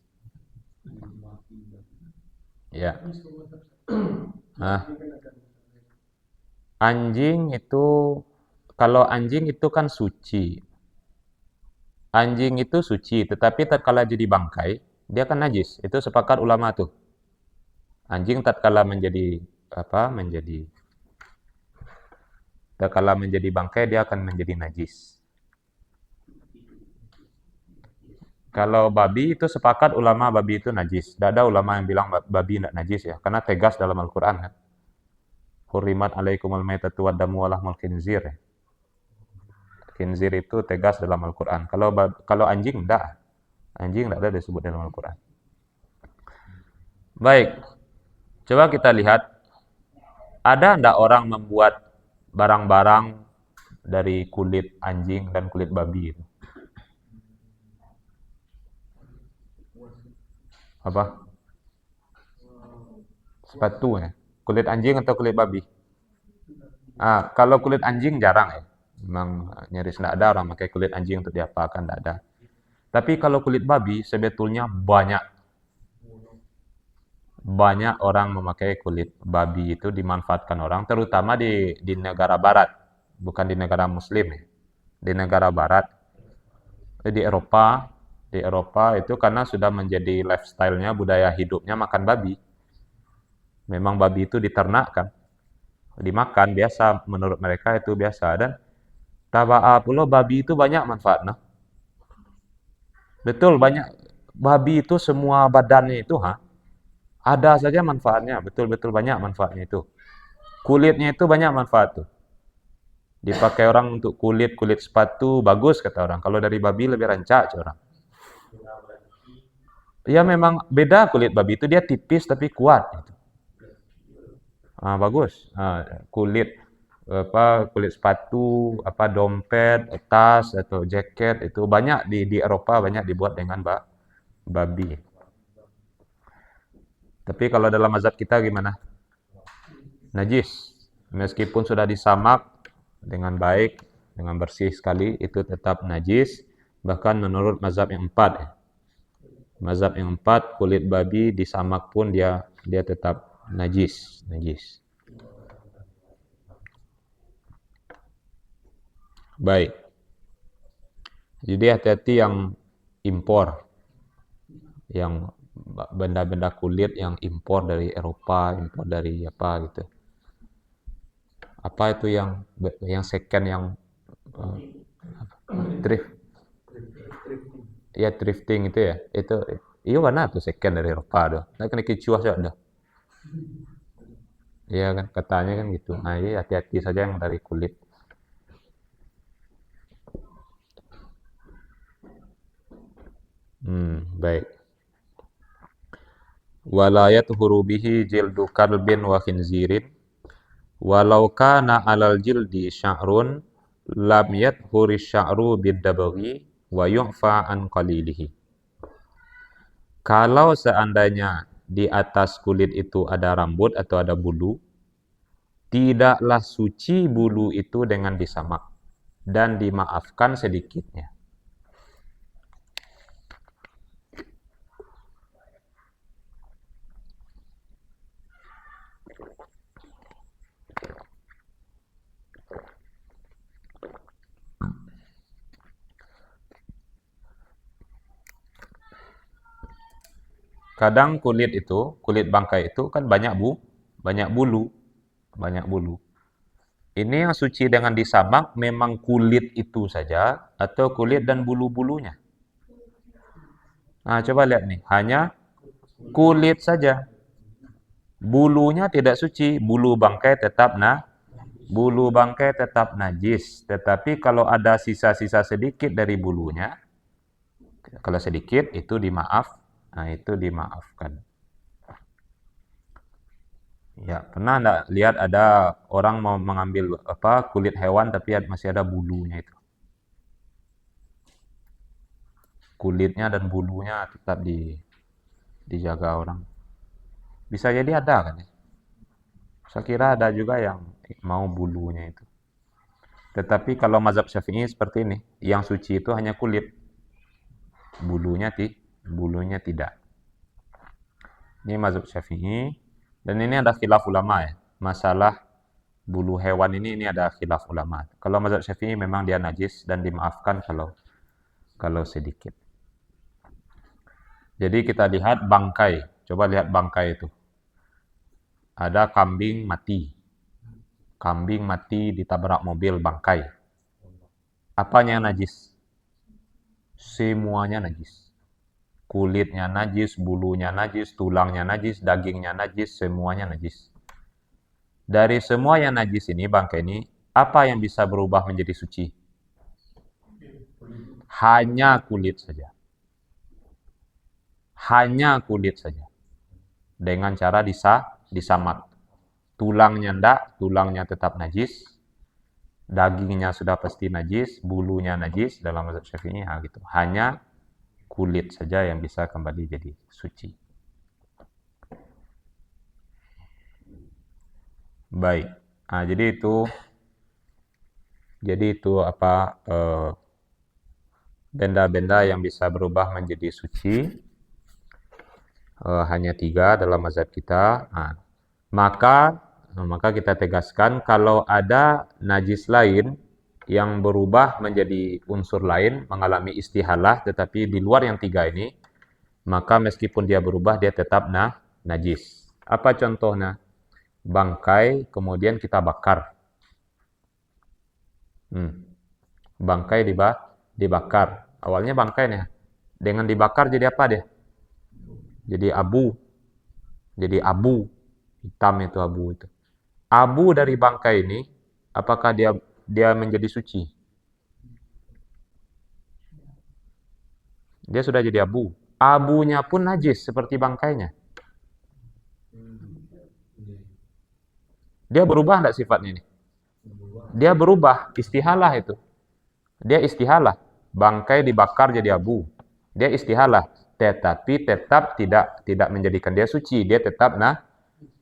Ya. Anjing itu, kalau anjing itu kan suci. Anjing itu suci, tetapi tatkala jadi bangkai, dia kan najis. Itu sepakat ulama tuh. Anjing tatkala menjadi bangkai, dia akan menjadi najis. Kalau babi itu sepakat ulama babi itu najis. Tidak ada ulama yang bilang babi tidak najis ya, karena tegas dalam Al-Quran kan. Hurrimat alaikumul maitatu waddamu wa lahmul khinzir. Ya. Khinzir itu tegas dalam Al-Quran. Kalau anjing tidak. Anjing tidak ada disebut dalam Al-Quran. Baik. Coba kita lihat. Ada tidak orang membuat barang-barang dari kulit anjing dan kulit babi itu? Apa? Sepatu ya. Kulit anjing atau kulit babi? Kalau kulit anjing jarang ya. Memang nyaris tidak ada orang pakai kulit anjing untuk diapakan, tidak ada. Tapi kalau kulit babi sebetulnya banyak orang memakai kulit babi itu dimanfaatkan orang, terutama di negara barat, bukan di negara muslim ya. Di negara barat, di Eropa itu karena sudah menjadi lifestyle-nya, budaya hidupnya makan babi. Memang babi itu diternakkan, dimakan biasa, menurut mereka itu biasa. Dan taba'a pula babi itu banyak manfaatnya. Betul, banyak. Babi itu semua badannya itu ada saja manfaatnya, betul-betul banyak manfaatnya itu. Kulitnya itu banyak manfaat tuh. Dipakai orang untuk kulit sepatu bagus kata orang. Kalau dari babi lebih rancak orang. Ya memang beda kulit babi itu, dia tipis tapi kuat gitu. Bagus. Kulit sepatu, dompet, tas atau jaket itu banyak di Eropa banyak dibuat dengan babi. Tapi kalau dalam mazhab kita gimana? Najis. Meskipun sudah disamak dengan baik, dengan bersih sekali, itu tetap najis. Bahkan menurut mazhab yang 4. Mazhab yang 4, kulit babi disamak pun dia tetap najis. Baik. Jadi hati-hati yang impor. Yang benda-benda kulit yang impor dari Eropa, impor dari apa gitu. Apa itu yang second yang thrift? Ya thrifting itu ya. Itu iya mana tuh second dari Eropa tuh. Nah kena kicuah saja dah. Iya kan katanya kan gitu. Nah, jadi hati-hati saja yang dari kulit. Baik. Wala yathuru bihi jildu kalbin wa khinzirin walau kana 'alal jildi sya'run lam yathuri sya'ru bid-dabaghi wa yu'fa an qalilihi. Kalau seandainya di atas kulit itu ada rambut atau ada bulu, tidaklah suci bulu itu dengan disamak dan dimaafkan sedikitnya. Kadang kulit bangkai itu kan banyak bulu. Ini yang suci dengan disamak memang kulit itu saja atau kulit dan bulu-bulunya. Nah, coba lihat nih, hanya kulit saja. Bulunya tidak suci, bulu bangkai tetap najis. Tetapi kalau ada sisa-sisa sedikit dari bulunya, kalau sedikit itu dimaafkan. Ya, pernah enggak lihat ada orang mau mengambil kulit hewan tapi masih ada bulunya itu? kulitnya dan bulunya tetap dijaga orang. Bisa jadi ada kan ya. Saya kira ada juga yang mau bulunya itu. Tetapi kalau mazhab Syafi'i seperti ini, yang suci itu hanya kulit, bulunya tidak. Ini mazhab Syafi'i, dan ini ada khilaf ulama ya. Masalah bulu hewan ini ada khilaf ulama. Kalau mazhab Syafi'i memang dia najis dan dimaafkan kalau sedikit. Jadi kita lihat bangkai. Coba lihat bangkai itu. Ada kambing mati. Kambing mati ditabrak mobil, bangkai. Apanya yang najis? Semuanya najis. Kulitnya najis, bulunya najis, tulangnya najis, dagingnya najis, semuanya najis. Dari semua yang najis ini, bangkai ini, apa yang bisa berubah menjadi suci? Hanya kulit saja. Hanya kulit saja. Dengan cara disamat. Tulangnya enggak, tulangnya tetap najis. Dagingnya sudah pasti najis, bulunya najis dalam mazhab Syafi'i gitu. Hanya kulit saja yang bisa kembali jadi suci. Baik. Nah, jadi itu apa benda-benda yang bisa berubah menjadi suci hanya 3 dalam mazhab kita. Nah, maka kita tegaskan kalau ada najis lain yang berubah menjadi unsur lain, mengalami istihalah, tetapi di luar yang 3 ini, maka meskipun dia berubah, dia tetap najis. Apa contohnya? Bangkai, kemudian kita bakar. Bangkai dibakar. Awalnya bangkai nih, dengan dibakar jadi apa dia? Jadi abu. Jadi abu. Hitam itu abu itu. Abu dari bangkai ini, apakah dia menjadi suci? Dia sudah jadi abu. Abunya pun najis seperti bangkainya. Dia berubah enggak sifatnya ini? Dia berubah, istihalah itu. Dia istihalah. Bangkai dibakar jadi abu. Dia istihalah, tetapi tetap tidak menjadikan dia suci. Dia tetap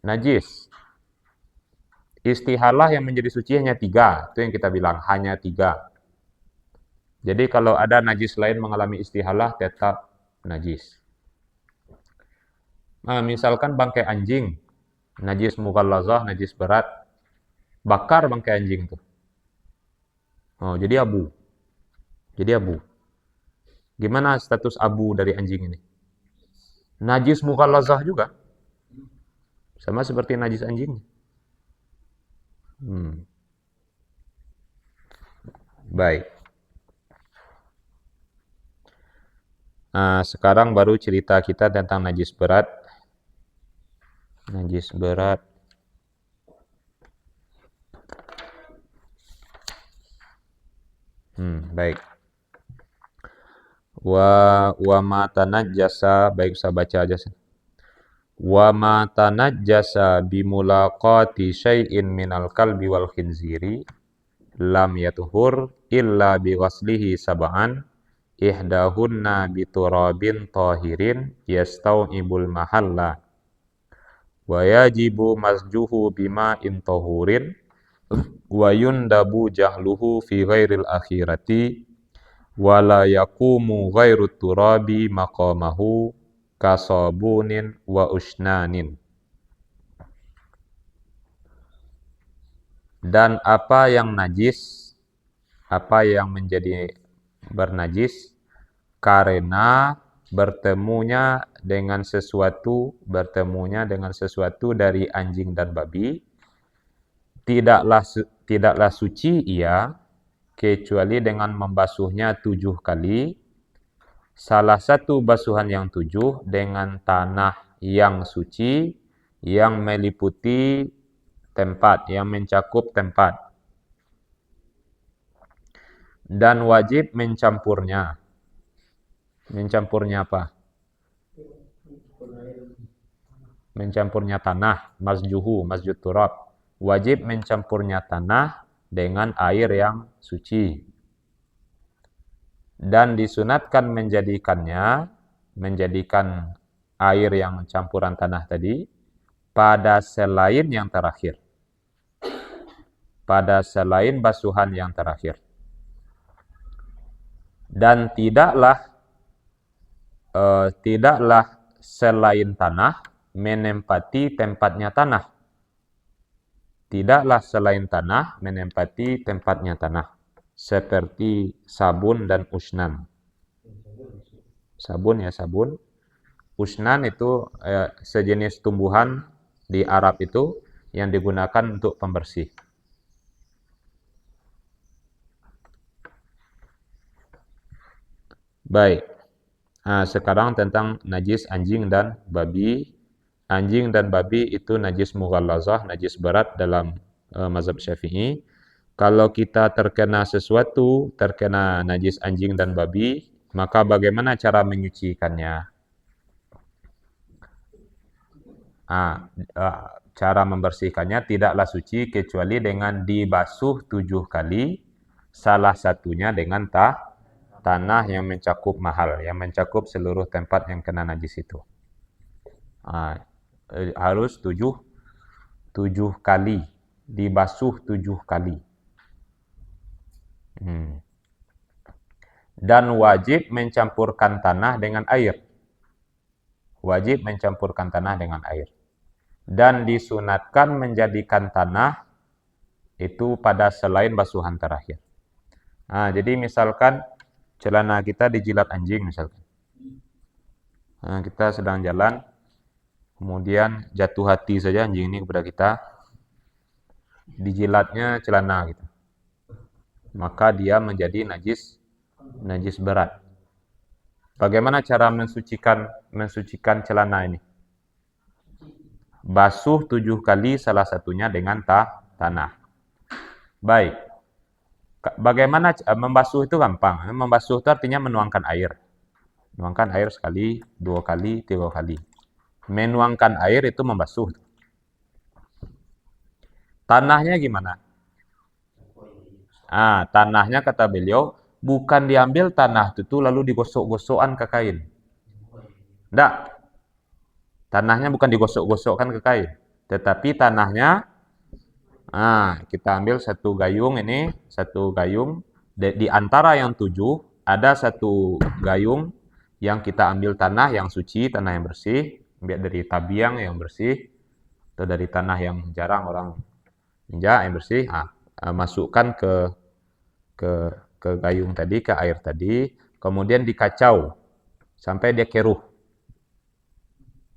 najis. Istihalah yang menjadi suci hanya 3. Itu yang kita bilang, hanya 3. Jadi kalau ada najis lain mengalami istihalah, tetap najis. Nah, misalkan bangkai anjing, najis mughallazah, najis berat. Bakar bangkai anjing itu. Oh, jadi abu. Jadi abu. Gimana status abu dari anjing ini? Najis mughallazah juga. Sama seperti najis anjing. Baik. Nah, sekarang baru cerita kita tentang najis berat. Najis berat. Baik. Wa ma tanajjasa, baik saya baca aja. Wa ma tanajjasa bimulaqati syai'in minal kalbi wal khinziri lam yatuhur illa bi ghaslihi sab'an ihdahunna biturabin tahirin yastau'ibul mahalla wa yajibu masjuhu bima in tahurin wa yundabu jahluhu fi ghairil akhirati wa la yaqumu ghairu turabi maqamahu kasabunin wa usnanin. Dan apa yang najis, apa yang menjadi bernajis karena bertemunya dengan sesuatu dari anjing dan babi, tidaklah suci ia kecuali dengan membasuhnya 7 kali. Salah satu basuhan yang 7 dengan tanah yang suci yang meliputi tempat, yang mencakup tempat. Dan wajib mencampurnya. Mencampurnya apa? Mencampurnya tanah, masjud turab. Wajib mencampurnya tanah dengan air yang suci. dan disunatkan menjadikan air yang campuran tanah tadi pada selain yang terakhir, pada selain basuhan yang terakhir. Dan tidaklah selain tanah menempati tempatnya tanah. Tidaklah selain tanah menempati tempatnya tanah. Seperti sabun dan usnan. Sabun ya sabun. Usnan itu sejenis tumbuhan di Arab itu yang digunakan untuk pembersih. Baik. Nah, sekarang tentang najis anjing dan babi. Anjing dan babi itu najis mughallazah, najis berat dalam mazhab Syafi'i. Kalau kita terkena sesuatu, terkena najis anjing dan babi, maka bagaimana cara menyucikannya? Cara membersihkannya tidaklah suci kecuali dengan dibasuh 7 kali, salah satunya dengan tanah yang mencakup mahal, yang mencakup seluruh tempat yang kena najis itu. Harus 7 kali, dibasuh 7 kali. Dan wajib mencampurkan tanah dengan air. Wajib mencampurkan tanah dengan air. Dan disunatkan menjadikan tanah itu pada selain basuhan terakhir. Jadi misalkan celana kita dijilat anjing misalkan. Kita sedang jalan, kemudian jatuh hati saja anjing ini kepada kita, dijilatnya celana gitu. Maka dia menjadi najis berat. Bagaimana cara mensucikan celana ini? Basuh 7 kali, salah satunya dengan tanah. Baik. Bagaimana membasuh itu gampang. Membasuh itu artinya menuangkan air. Menuangkan air sekali, 2 kali, 3 kali. Menuangkan air itu membasuh. Tanahnya gimana? Tanahnya kata beliau, bukan diambil tanah itu lalu digosok-gosokkan ke kain. Tidak. Tanahnya bukan digosok-gosokkan ke kain. Tetapi tanahnya, kita ambil satu gayung ini, satu gayung. Di antara yang 7, ada satu gayung yang kita ambil tanah yang suci, tanah yang bersih. Ambil dari tabiang yang bersih. Atau dari tanah yang jarang orang injak, yang bersih. Masukkan ke gayung tadi, ke air tadi, kemudian dikacau sampai dia keruh.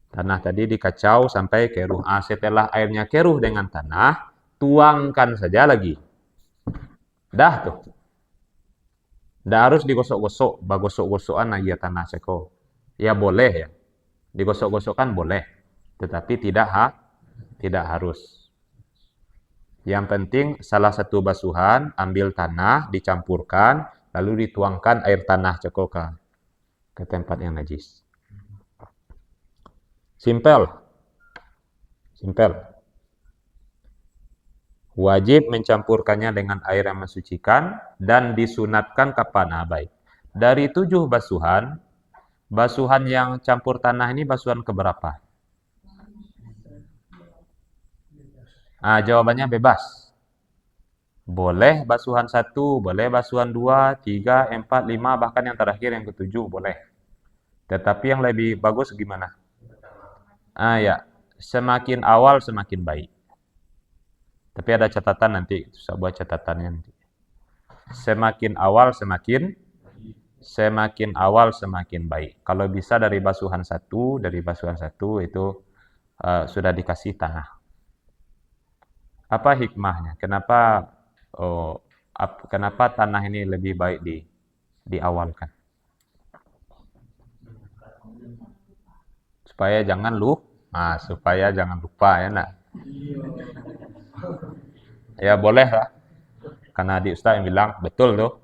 Tanah tadi dikacau sampai keruh. Setelah airnya keruh dengan tanah, tuangkan saja lagi. Dah tuh. Dah harus digosok-gosok, bagosok-gosokan lagi tanah seko. Ya boleh ya. Digosok-gosokkan boleh, tetapi tidak harus. Yang penting salah satu basuhan, ambil tanah, dicampurkan, lalu dituangkan air tanah cekok ke tempat yang najis. Simpel. Wajib mencampurkannya dengan air yang mensucikan dan disunatkan kapan? Baik. Dari 7 basuhan yang campur tanah ini basuhan keberapa? Jawabannya bebas. Boleh basuhan 1, boleh basuhan 2, 3, 4, 5, bahkan yang terakhir yang ke-7 boleh. Tetapi yang lebih bagus gimana? Ya, semakin awal semakin baik. Tapi ada catatan nanti, saya buat catatannya nanti. Semakin awal semakin baik. Kalau bisa dari basuhan 1 itu sudah dikasih tanah. Apa hikmahnya? Kenapa tanah ini lebih baik diawalkan? Supaya jangan lupa ya nak. Ya boleh lah. Karena adik Ustaz yang bilang betul tuh.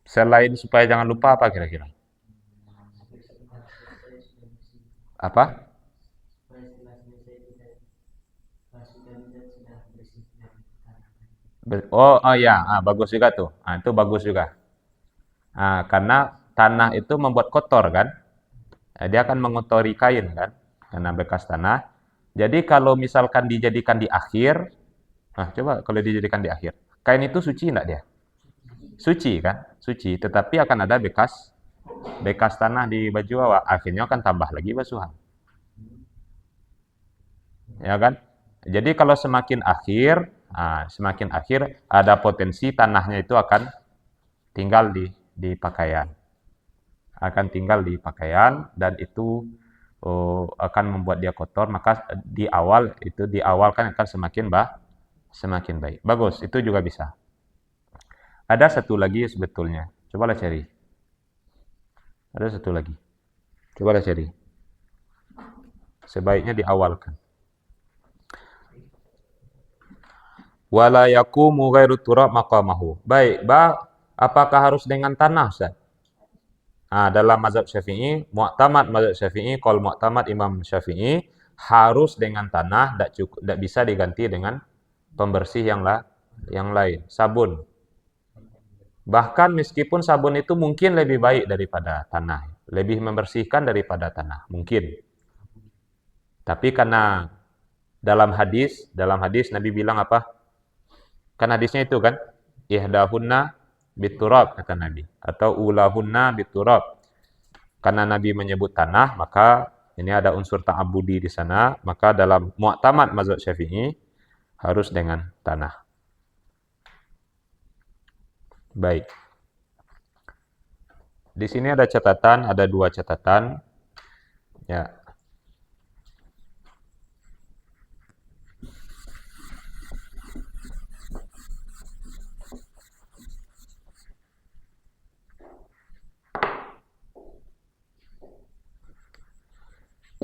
Selain supaya jangan lupa apa kira-kira? Apa? Oh ya, bagus juga tuh. Itu bagus juga. Karena tanah itu membuat kotor kan. Dia akan mengotori kain kan, karena bekas tanah. Jadi kalau misalkan dijadikan di akhir, coba kalau dijadikan di akhir, kain itu suci enggak dia? Suci kan? Suci, tetapi akan ada bekas tanah di baju awak. Akhirnya akan tambah lagi basuhan. Ya kan? Jadi kalau semakin akhir ada potensi tanahnya itu akan tinggal di pakaian. Akan tinggal di pakaian dan itu akan membuat dia kotor, maka di awal kan akan semakin baik. Bagus, itu juga bisa. Ada satu lagi sebetulnya. Cobalah cari. Ada satu lagi. Cobalah cari. Sebaiknya diawalkan. Wala yaqumu ghairu turab maqamahu. Baik, apakah harus dengan tanah, Ustaz? Dalam mazhab Syafi'i, mu'tamad mazhab Syafi'i, qaul mu'tamad Imam Syafi'i harus dengan tanah, tidak bisa diganti dengan pembersih yang lain, sabun. Bahkan meskipun sabun itu mungkin lebih baik daripada tanah, lebih membersihkan daripada tanah, mungkin. Tapi karena dalam hadis Nabi bilang apa? Kan hadisnya itu kan, ihdahunna biturab kata Nabi, atau ulahunna biturab. Karena Nabi menyebut tanah, maka ini ada unsur ta'abudi di sana, maka dalam mu'tamad mazhab Syafi'i harus dengan tanah. Baik. Di sini ada catatan, ada 2 catatan. Ya.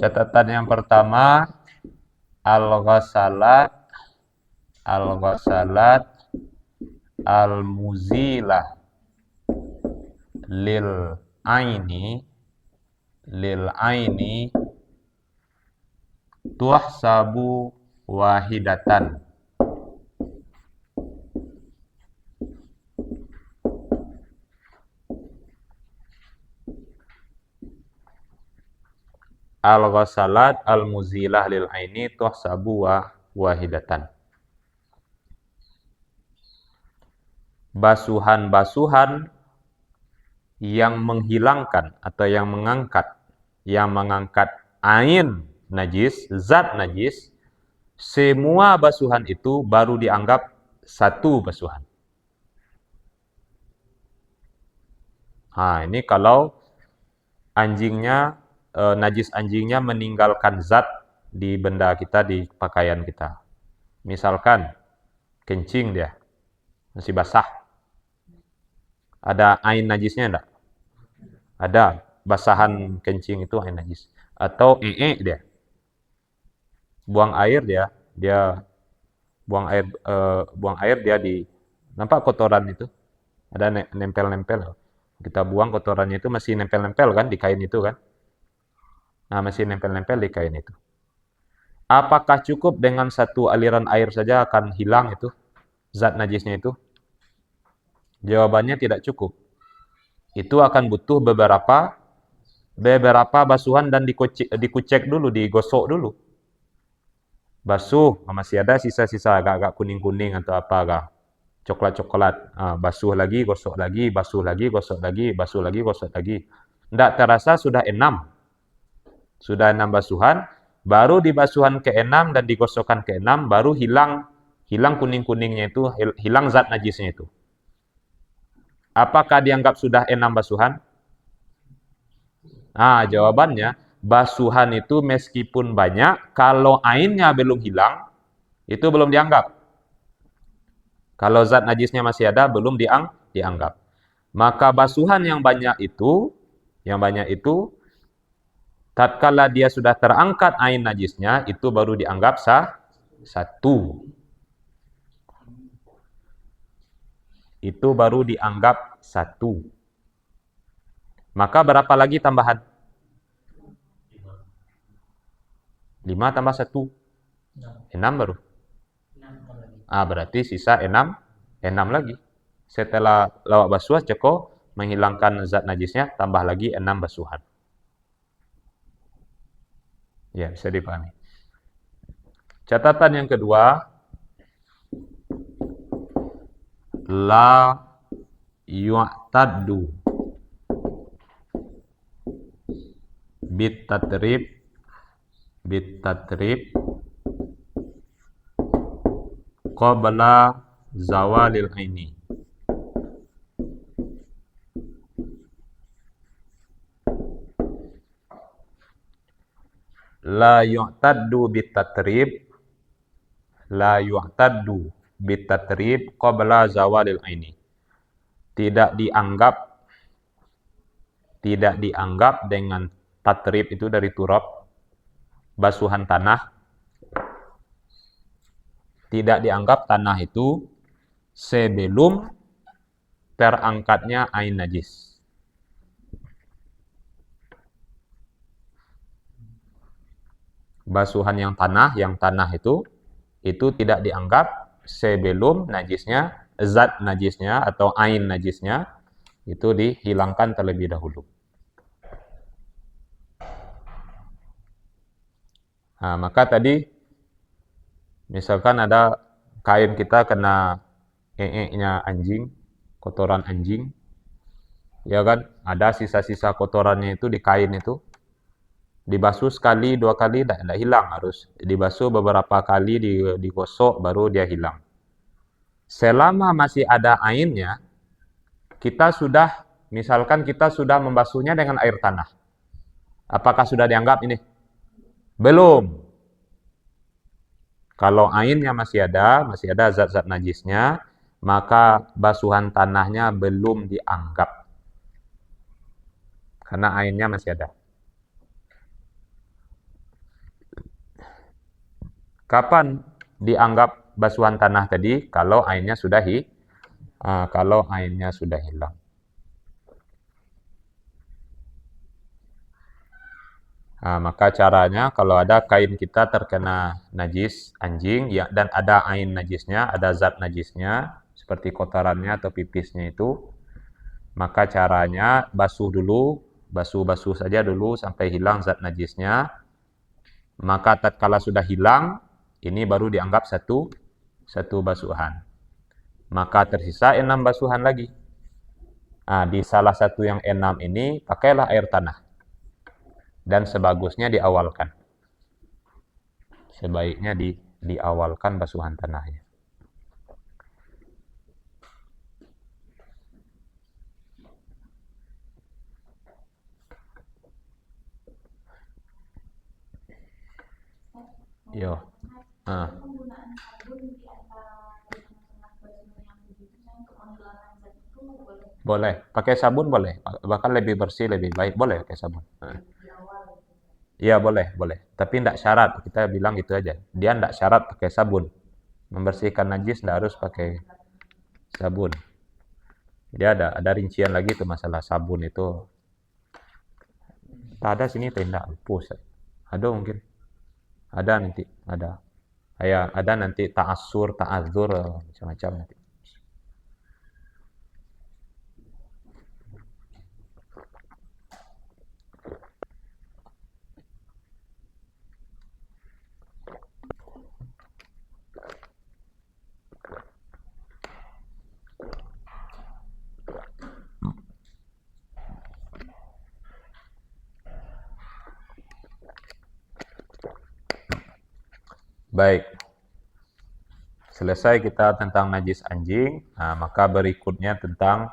Catatan yang pertama, al-ghasalat al-muzilah lil aini tuhsabu wahidatan. Al-ghasalat al-muzilah lil aini tuhsabu wahidatan. Basuhan-basuhan yang menghilangkan atau yang mengangkat ain najis, zat najis, semua basuhan itu baru dianggap satu basuhan. Ini kalau najis anjingnya meninggalkan zat di benda kita, di pakaian kita. Misalkan kencing dia masih basah, ada ain najisnya enggak? Ada, basahan kencing itu ain najis. Atau dia buang air dia buang air dia di, nampak kotoran itu ada nempel-nempel. Kita buang kotorannya itu masih nempel-nempel kan di kain itu kan. Masih nempel-nempel di kain itu. Apakah cukup dengan satu aliran air saja akan hilang itu zat najisnya itu? Jawabannya tidak cukup. Itu akan butuh beberapa basuhan dan dikucek dulu, digosok dulu. Basuh, masih ada sisa-sisa agak-agak kuning-kuning atau apa agak coklat-coklat. Basuh lagi, gosok lagi, basuh lagi, gosok lagi, basuh lagi, gosok lagi. Tidak terasa sudah 6. Sudah 6 basuhan, baru di basuhan ke-6 dan digosokkan ke-6 baru hilang kuning-kuningnya itu, hilang zat najisnya itu. Apakah dianggap sudah 6 basuhan? Jawabannya, basuhan itu meskipun banyak, kalau ainnya belum hilang, itu belum dianggap. Kalau zat najisnya masih ada, belum dianggap. Maka basuhan yang banyak itu, tatkala dia sudah terangkat ain najisnya, itu baru dianggap satu. Itu baru dianggap satu. Maka berapa lagi tambahan? 5 tambah 1. 6 baru. Berarti sisa 6 6 lagi. Setelah lawak basuh, ceko menghilangkan zat najisnya, tambah lagi 6 basuhan. Ya, bisa dipahami. Catatan yang kedua, la yu'taddu bitatrib qabla zawalil aini. La yu'taddu bitatrib qabla zawalil aini. Tidak dianggap dengan tatrib itu dari turab, basuhan tanah. Tidak dianggap tanah itu sebelum terangkatnya ain najis. Basuhan yang tanah itu tidak dianggap sebelum najisnya, zat najisnya atau ain najisnya itu dihilangkan terlebih dahulu. Nah, maka tadi misalkan ada kain kita kena nya anjing, kotoran anjing, ya kan? Ada sisa-sisa kotorannya itu di kain itu. Dibasuh sekali, 2 kali, tidak hilang. Harus dibasuh beberapa kali, digosok, baru dia hilang. Selama masih ada ainnya, misalkan kita sudah membasuhnya dengan air tanah. Apakah sudah dianggap ini? Belum. Kalau ainnya masih ada zat-zat najisnya, maka basuhan tanahnya belum dianggap. Karena ainnya masih ada. Kapan dianggap basuhan tanah tadi? Kalau ainnya sudah hilang. Nah, maka caranya kalau ada kain kita terkena najis anjing ya, dan ada ain najisnya, ada zat najisnya seperti kotorannya atau pipisnya itu, maka caranya basuh saja dulu sampai hilang zat najisnya. Maka tatkala sudah hilang, ini baru dianggap satu basuhan. Maka tersisa 6 basuhan lagi. Nah, di salah satu yang 6 ini pakailah air tanah. Dan sebagusnya diawalkan. Sebaiknya diawalkan basuhan tanahnya. Yo. Boleh, pakai sabun boleh. Bahkan lebih bersih, lebih baik. Boleh pakai sabun. Iya boleh. Tapi tidak syarat, kita bilang gitu aja. Dia tidak syarat pakai sabun. Membersihkan najis tidak harus pakai sabun. Dia ada rincian lagi tuh masalah sabun itu. Tak ada sini tidak, pusat. Ada mungkin. Ada nanti, ada. Ada nanti ta'azzur, macam-macam nanti. Baik. Selesai kita tentang najis anjing. Nah, maka berikutnya tentang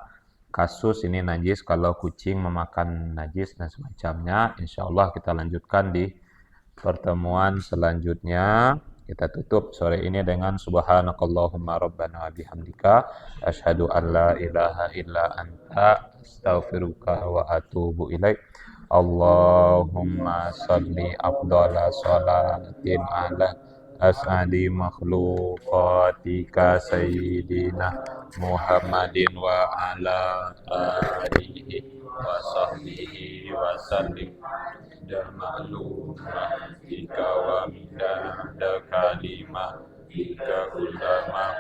kasus ini najis kalau kucing memakan najis dan semacamnya. Insya Allah kita lanjutkan di pertemuan selanjutnya. Kita tutup sore ini dengan subhanakallahumma rabbana wa bihamdika asyhadu an la ilaha illa anta astaghfiruka wa atubu ilaik. Allahumma salli afdhala salatin ala as'adi makhluqatika sayyidina Muhammadin wa ala alihi wa sahbihi wa sallim. Ma'lum jika wa midada kalimah jika ulama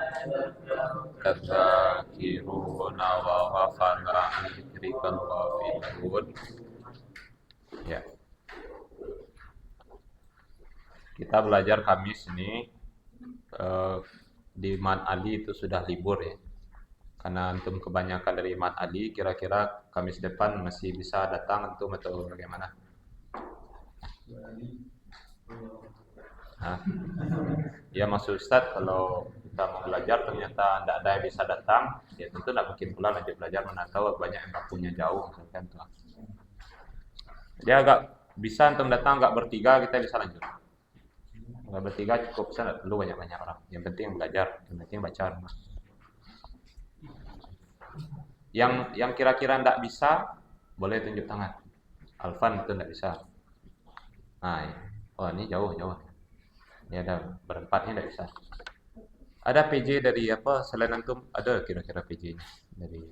tadzakiruna wa ghafala an dzikrikal ghafilun. Ya. Kita belajar Kamis ini di Mat Ali itu sudah libur ya. Karena antum kebanyakan dari Mat Ali, kira-kira Kamis depan masih bisa datang antum atau bagaimana? Hah? Ya maksud Ustaz, kalau kita mau belajar ternyata tidak ada yang bisa datang, ya tentu tidak mungkin pula lanjut belajar, mana tahu banyak yang punya jauh misalkan tuh. Dia agak bisa antum datang agak bertiga, kita bisa lanjut. Agak bertiga cukup, bisa tidak perlu banyak-banyak orang. Yang penting belajar, yang penting baca. Yang kira-kira tidak bisa, boleh tunjuk tangan. Alfan itu tidak bisa. Nah, oh ini jauh. Ini ada berempat ini tidak bisa. Ada PJ dari apa? Selain antum ada kira-kira PJ-nya dari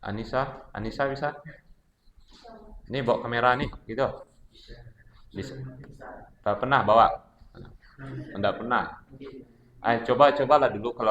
Anissa bisa? Ini bawa kamera nih, gitu. Bisa. Tak pernah bawa? Tidak pernah. Cobalah dulu kalau